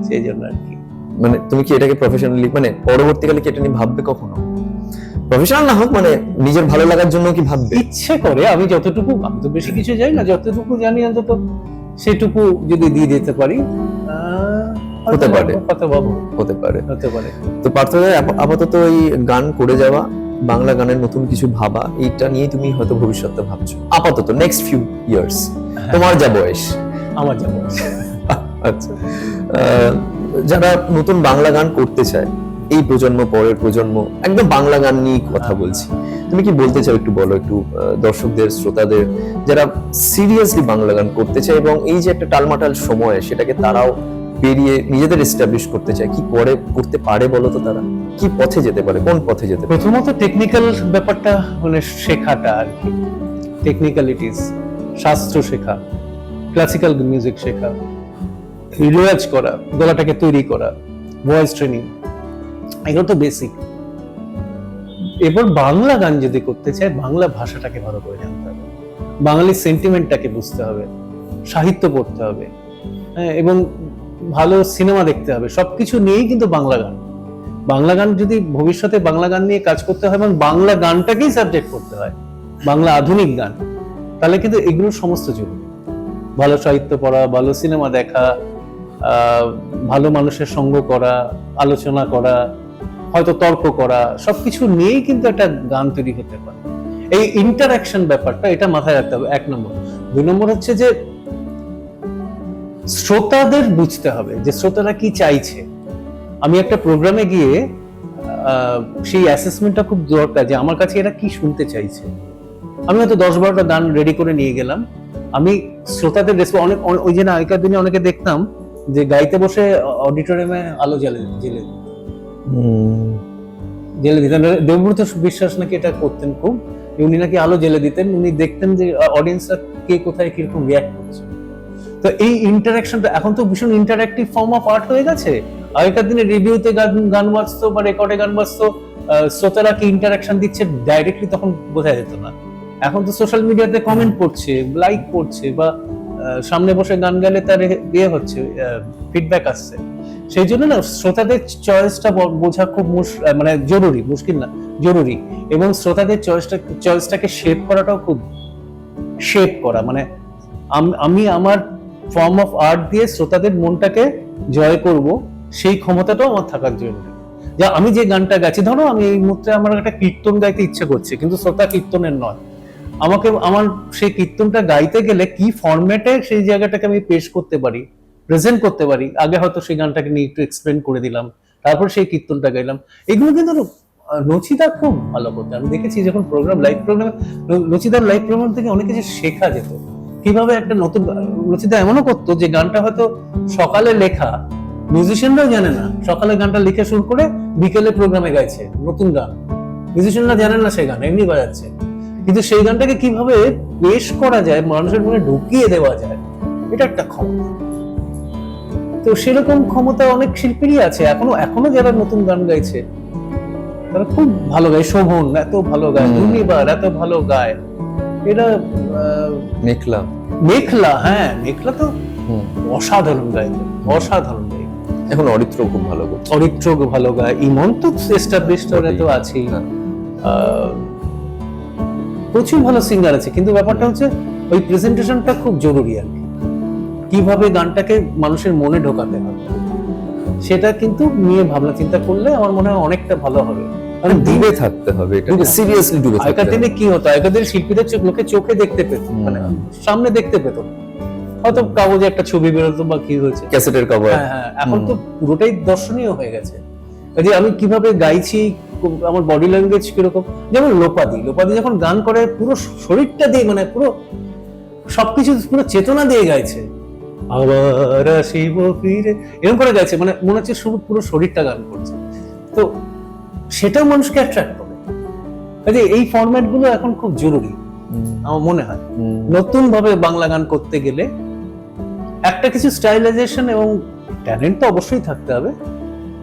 সেই জন্য আর কি। মানে তুমি কি এটাকে প্রফেশনালি, মানে পরবর্তীকালে কি এটা নিয়ে ভাববে কখনো? প্রফেশনাল না হোক, মানে নিজের ভালো লাগার জন্য কি ভাববে? ইচ্ছে করে, আমি যতটুকু, আমি তো বেশি কিছু জানি না, যতটুকু জানি অন্তত সেটুকু যদি দিয়ে দিতে পারি, হতে পারে। তো পার্থক্য আপাতত এই গান করে যাওয়া, বাংলা গানের নতুন কিছু ভাবা, এইটা নিয়ে তুমি হয়তো ভবিষ্যতে ভাবছো আপাতত, নেক্সট ফিউ ইয়ার্স। তোমার যা বয়স, আমার যা বয়স। আচ্ছা, যারা নতুন বাংলা গান করতে চায় এই প্রজন্ম পরের প্রজন্ম, একদম বাংলা গান নিয়ে কথা বলছি, তুমি কি বলতে চাও একটু বলো, একটু দর্শকদের শ্রোতাদের যারা সিরিয়াসলি বাংলা গান করতে চায় এবং এই যে একটা টালমাটাল সময় সেটাকে তারাও পেরিয়ে নিজেদের এস্টাবলিশ করতে চায়, কি করতে পারে বলো তো, তারা কি পথে যেতে পারে, কোন পথে যেতে পারে? প্রথমত টেকনিক্যাল ব্যাপারটা মানে শেখাটা আর কি, টেকনিক্যালিটিস, শাস্ত্র শেখা, ক্লাসিক্যাল মিউজিক শেখা, রিয়াজ করা, গলাটাকে তৈরি করা, ভয়েস ট্রেনিং, এগুলো তো বেসিক। এবার বাংলা গান যদি করতে চায় বাংলা ভাষাটাকে ভালো করে জানতে হবে, বাঙালি সেন্টিমেন্টটাকে বুঝতে হবে, সাহিত্য পড়তে হবে, হ্যাঁ, এবং ভালো সিনেমা দেখতে হবে, সবকিছু নিয়েই কিন্তু বাংলা গান। বাংলা গান যদি ভবিষ্যতে বাংলা গান নিয়ে কাজ করতে হয় এবং বাংলা গানটাকেই সাবজেক্ট করতে হয়, বাংলা আধুনিক গান, তাহলে কিন্তু এগুলো সমস্ত জরুরি। ভালো সাহিত্য পড়া, ভালো সিনেমা দেখা, ভালো মানুষের সঙ্গ করা, আলোচনা করা, হয়তো তর্ক করা, সবকিছু নিয়েই কিন্তু একটা গান তৈরি হতে পারে। এই ইন্টারঅ্যাকশন ব্যাপারটা এটা মাথায় রাখতে হবে, 1 নম্বর। 2 নম্বর হচ্ছে যে শ্রোতাদের বুঝতে হবে যে শ্রোতারা কি চাইছে। আমি একটা প্রোগ্রামে গিয়ে সেই অ্যাসেসমেন্টটা খুব দরকার যে আমার কাছে এরা কি শুনতে চাইছে। আমি হয়তো 10-12টা গান রেডি করে নিয়ে গেলাম, আমি শ্রোতাদের অনেক, ওই যে আগেকার দিনে অনেকে দেখতাম যে গাইতে বসে অডিটোরিয়ামে আলো জেলে দিতেন। দেবব্রত বিশ্বাস নাকি এটা করতেন খুব, উনি নাকি আলো জেলে দিতেন, উনি দেখতেন যে অডিয়েন্সরা কে কোথায় কিরকম রিয়াক্ট করছে। তো এই ইন্টারাকশনটা এখন তো ভীষণ ইন্টারঅ্যাক্টিভ ফর্ম অফ আর্ট হয়ে গেছে। আগেকার দিনে রিভিউতে গান বাজতো বা রেকর্ডে গান বাজতো, শ্রোতারা কি ইন্টারাকশন দিচ্ছে ডাইরেক্টলি তখন বোঝা যেত না। এখন তো সোশ্যাল মিডিয়াতে কমেন্ট পড়ছে, লাইক করছে, বা সামনে বসে গান গাইলে তার ইয়ে হচ্ছে, ফিডব্যাক আসছে। সেই জন্য না শ্রোতাদের চয়েসটা বোঝা খুব মানে জরুরি, মুশকিল না, জরুরি। এবং শ্রোতাদের চয়েসটাকে শেপ করাটাও খুব, শেপ করা মানে আমি আমার ফর্ম অফ আর্ট দিয়ে শ্রোতাদের মনটাকে জয় করব, সেই ক্ষমতাটাও আমার থাকার জরুরি। যা আমি যে গানটা গাইছি, ধরো আমি এই মুহূর্তে আমার একটা কীর্তন গাইতে ইচ্ছে করছে, কিন্তু শ্রোতা কীর্তনের নয়, আমার সেই কীর্তনটা গাইতে গেলে কি ফরম্যাটে সেই জায়গাটাকে আমি পেশ করতে পারি, প্রেজেন্ট করতে পারি, আগে হয়তো সেই গানটাকে নিয়ে একটু এক্সপ্লেন করে দিলাম, তারপর সেই কীর্তনটা গাইলাম। এগুলো কিন্তু নচিদা খুব ভালো করতে, আমি দেখেছি যখন লাইভ প্রোগ্রামে, নচিদার লাইভ প্রোগ্রাম থেকে অনেক কিছু শেখা যেত। কিভাবে একটা নতুন, নচিদা এমনও করতো যে গানটা হয়তো সকালে লেখা, মিউজিশিয়ানরাও জানে না, সকালে গানটা লিখে শুরু করে বিকেলে প্রোগ্রামে গাইছে নতুন গান, মিউজিশিয়ানরা জানেন না সেই গান, এমনি বাজাচ্ছে, কিন্তু সেই গানটাকে কিভাবে পেশ করা যায়, মানুষের মনে ঢুকিয়ে দেওয়া যায়, এটা একটা ক্ষমতা। তো সেরকম ক্ষমতা অনেক শিল্পীরই আছে, এখনো যারা নতুন গান গাইছে তারা খুব ভালো গায়। শোভন এত ভালো গায়, দুর্নিবার এত ভালো গায়, এরা মেঘলা, হ্যাঁ মেঘলা তো অসাধারণ গায়, অসাধারণ গায়। এখন অরিত্র খুব ভালো করছে, অরিত্র ভালো গায়, ইমন তো এস্টাবলিশড তো আছেই, প্রচুর ভালো সিঙ্গার আছে। কিন্তু ব্যাপারটা হচ্ছে ওই প্রেজেন্টেশনটা খুব জরুরি আর কি, কিভাবে গানটাকে মানুষের মনে ঢোকাতে হবে, সেটা কিন্তু নিয়ে ভাবনা চিন্তা করলে আমার মনে হয় অনেকটা ভালো হবে। মানে ডুবে থাকতে হবে, এটা সিরিয়াসলি ডুবে থাকতে হবে। আগেকার দিনে কি হতো, আগেকার দিনে শিল্পীদের লোকে চোখে দেখতে পেত, মানে সামনে দেখতে পেত, হয়তো কাগজে একটা ছবি বেরোতো বা কি হয়েছে, ক্যাসেটের কভার। হ্যাঁ, এখন তো পুরোটাই দর্শনীয় হয়ে গেছে। কাজে আমি কিভাবে গাইছি, আমার বডি ল্যাঙ্গুয়েজ কিরকম, যেমন লোপাদি যখন গান করে পুরো শরীরটা দিয়ে, মানে পুরো সবকিছু পুরো চেতনা দিয়ে গাইছে, আবার আসিব ফিরে, এরকম করে গাইছে, মানে মনে হচ্ছে পুরো শরীরটা গান করছে। তো সেটাও মানুষকে অ্যাট্রাক্ট করে। কাজে এই ফরম্যাট গুলো এখন খুব জরুরি আমার মনে হয়। নতুন ভাবে বাংলা গান করতে গেলে একটা কিছু স্টাইলাইজেশন এবং ট্যালেন্ট তো অবশ্যই থাকতে হবে,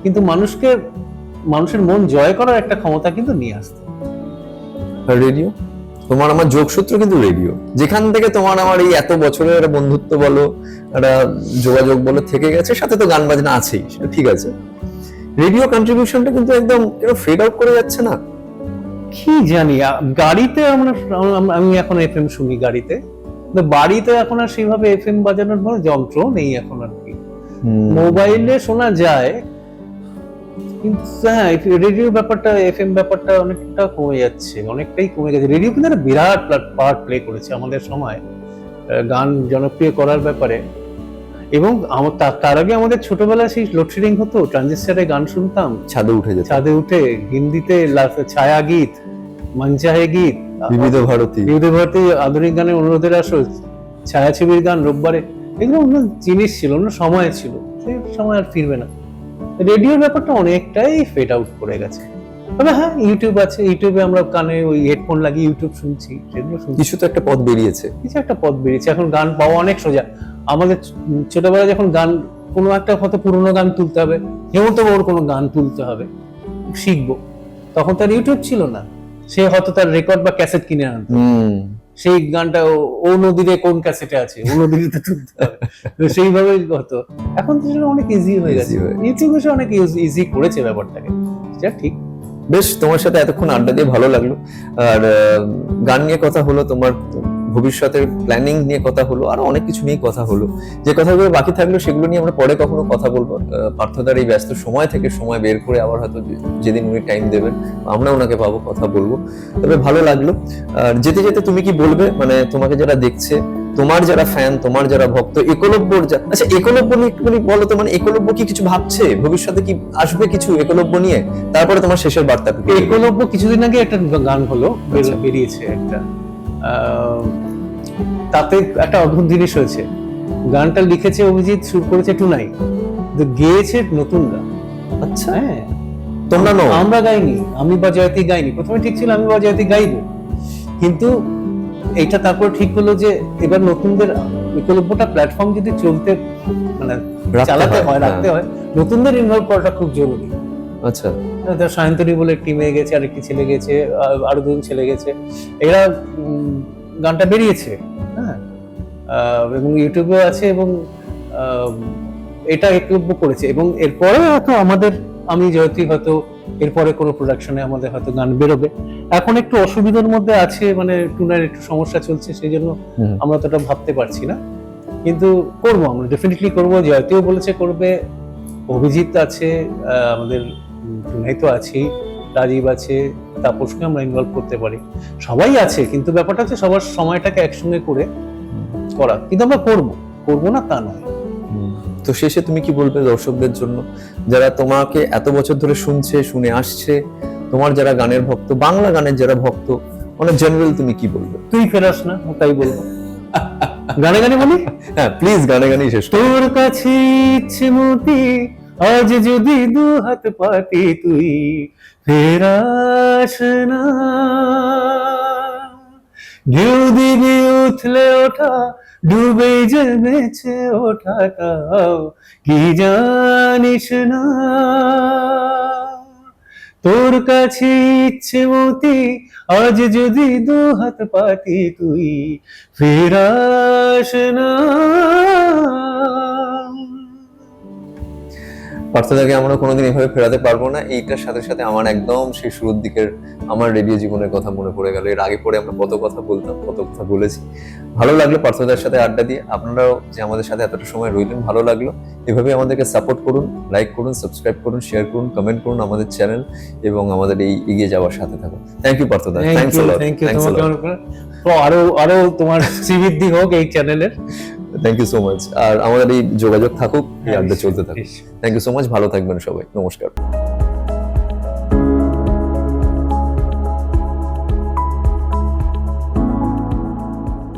কিন্তু মানুষের মন জয় করার একটা ক্ষমতা কিন্তু নিয়ে আসতে হবে। রেডিও, তোমার আমার যোগসূত্র কিন্তু রেডিও, যেখান থেকে তোমার আমার এই এত বছরের একটা বন্ধুত্ব বলো, একটা যোগাযোগ বলো থেকে গেছে, সাথে তো গান বাজনা আছেই, সেটা ঠিক আছে। রেডিও কন্ট্রিবিউশনটা কিন্তু একদম ফেড আউট করে যাচ্ছে না, কি জানি। গাড়িতে আমি এখন এফএম শুনি গাড়িতে, বাড়িতে এখন আর সেইভাবে এফএম বাজানোর কোনো যন্ত্র নেই এখন আর কি, মোবাইলে শোনা যায়, কিন্তু হ্যাঁ রেডিও ব্যাপারটা, এফএম ব্যাপারটা অনেকটা কমে যাচ্ছে, অনেকটাই কমে গেছে। রেডিও কিন্তু একটা বিরাট পার্ট প্লে করেছে আমাদের সময় গান জনপ্রিয় করার ব্যাপারে। এবং তার আগে আমাদের ছোটবেলায় সেই লোডশেডিং হতো, ট্রানজিস্টারে গান শুনতাম, ছাদে উঠে যেত, ছাদে উঠে হিন্দিতে ছায়া গীত, মঞ্চাহে গীত, বিবিধ ভারতী, বিবিধ ভারতী আধুনিক গানের অনুরোধের আসর, ছায়াছবির গান রোববারে, এগুলো অন্য জিনিস ছিল, অন্য সময় ছিল, সেই সময় আর ফিরবে না। রেডিওর ব্যাপারটা অনেকটাই ফেড আউট করে গেছে। তবে হ্যাঁ, ইউটিউব আছে, ইউটিউবে আমরা কানে ওই হেডফোন লাগিয়ে ইউটিউব শুনছি, সেগুলো শুনছি, কিছু তো একটা পথ বেরিয়েছে। কিছু একটা পথ বেরিয়েছে, এখন গান পাওয়া অনেক সোজা। আমাদের ছোটবেলায় যখন গান, কোনো একটা হয়তো পুরোনো গান তুলতে হবে, হেমন্ত বাবুর কোনো গান তুলতে হবে, শিখবো, তখন তার ইউটিউব ছিল না, সে হয়তো তার রেকর্ড বা ক্যাসেট কিনে আনতো, সেই গানটা ও নদীরে কোন ক্যাসেটে আছে, ও নদীতে তুলতে হবে, তো সেইভাবে হতো। এখন তো সেটা অনেক ইজি হয়ে গেছে, ইউটিউব এসে অনেক ইজি করেছে ব্যাপারটাকে, সেটা ঠিক। বেশ, তোমার সাথে এতক্ষণ আড্ডা দিয়ে ভালো লাগলো। আর গান নিয়ে কথা হলো, তোমার ভবিষ্যতের প্ল্যানিং নিয়ে কথা হলো, আর অনেক কিছু নিয়ে কথা হলো। যে কথাগুলো বাকি থাকলো সেগুলো নিয়ে আমরা পরে কখনো কথা বলবো। পার্থদার এই ব্যস্ত সময় থেকে সময় বের করে আবার হয়তো যেদিন উনি টাইম দেবেন আমরা ওনাকে পাবো, কথা বলবো। তবে ভালো লাগলো। আর যেতে যেতে তুমি কি বলবে, মানে তোমাকে যারা দেখছে, তোমার যারা ফ্যান, তোমার যারা ভক্ত, একলব্যর আচ্ছা একলব্য নিয়ে একটুখানি বলো তো, মানে একলব্য কি কিছু ভাবছে ভবিষ্যতে, কি আসবে কিছু একলব্য নিয়ে? তারপরে তোমার শেষের বার্তা। একলব্য কিছুদিন আগে একটা গান হলো, বেরিয়েছে একটা, তাতে একটা অদ্ভুত জিনিস হয়েছে। গানটা লিখেছে অভিজিৎ, সুর করেছে টুনাই, গেয়েছে নতুন গান। আচ্ছা, হ্যাঁ, তোমরা নও, আমরা গাইনি, আমি বা জয়তী গাইনি। প্রথমে ঠিক ছিল আমি বা জয়তী গাইবো, কিন্তু এইটা তারপর ঠিক হলো যে এবার নতুনদের একলব্যটা প্ল্যাটফর্ম যদি চলতে, মানে চালাতে হয়, রাখতে হয়, নতুনদের ইনভলভ করাটা খুব জরুরি। আচ্ছা, সায়ন্তনী বলে একটি মেয়ে গেছে, আরেকটি ছেলে গেছে, আরো দুজন ছেলে গেছে, এরা গানটা বেরিয়েছে, হ্যাঁ, এবং ইউটিউবে আছে, এবং এটা একলব্য করেছে। এবং এরপরে হয়তো আমাদের, আমি জয়তী হয়তো এরপরে কোনো প্রোডাকশনে আমাদের হয়তো গান বেরোবে। এখন একটু অসুবিধার মধ্যে আছে, মানে টুনার একটু সমস্যা চলছে, সেই জন্য আমরা তো এটা ভাবতে পারছি না, কিন্তু করবো, আমরা ডেফিনেটলি করবো। জয়তীও বলেছে করবে, অভিজিৎ আছে, আমাদের টুনাই তো আছেই, রাজীব আছে, তাপসকে আমরা ইনভলভ করতে পারি, সবাই আছে, কিন্তু ব্যাপারটা হচ্ছে সবার সময়টাকে একসঙ্গে করে করা। কিন্তু আমরা করবো না তা নয়। তো শেষে তুমি কি বলবে দর্শকদের জন্য, যারা তোমাকে এত বছর ধরে শুনছে, শুনে আসছে, তোমার যারা গানের ভক্ত, বাংলা গানের যারা ভক্ত, মানে জেনারেল, তুমি কি বলবে? তুই ফেরাস না, তাই বলবো। গানে গানে বলি, হ্যাঁ প্লিজ, গানে গানেই শেষ। তোর কাছে ইচ্ছে মতি, আজ যদি দু হাত পাতি, তুই ফেরাস না। ঢেউ দিবি উঠলে ওঠা, ডুবে জমেছে ওঠাটাও কি জানিস না। তোর কাছে ইচ্ছে মতি, আজ যদি দু হাত পাতি, তুই ফেরাস না। পার্থদাকে আমরা কোনোদিন এভাবে ফেরাতে পারবো না। এইটার সাথে সাথে আমার একদম সেই শুরুর দিকের আমার রেডিও জীবনের কথা মনে পড়ে গেল। এর আগে পরে আমরা কত কথা বলতাম, কত কথা বলেছি। ভালো লাগলো পার্থদার সাথে আড্ডা দিয়ে। আপনারাও যে আমাদের সাথে এতটা সময় রইলেন, ভালো লাগলো। এভাবে আমাদেরকে সাপোর্ট করুন, লাইক করুন, সাবস্ক্রাইব করুন, শেয়ার করুন, কমেন্ট করুন আমাদের চ্যানেল, এবং আমাদের এই এগিয়ে যাওয়ার সাথে থাকুন। থ্যাংক ইউ পার্থদা, থ্যাঙ্কস আ লট। তো আরো তোমার শ্রীবৃদ্ধি হোক এই চ্যানেলের। Thank you so much. আর আমাদের এই যোগাযোগ থাকুক, এই আড্ডা চলতে থাকুক। থ্যাংক ইউ সো মাচ, ভালো থাকবেন সবাই, নমস্কার।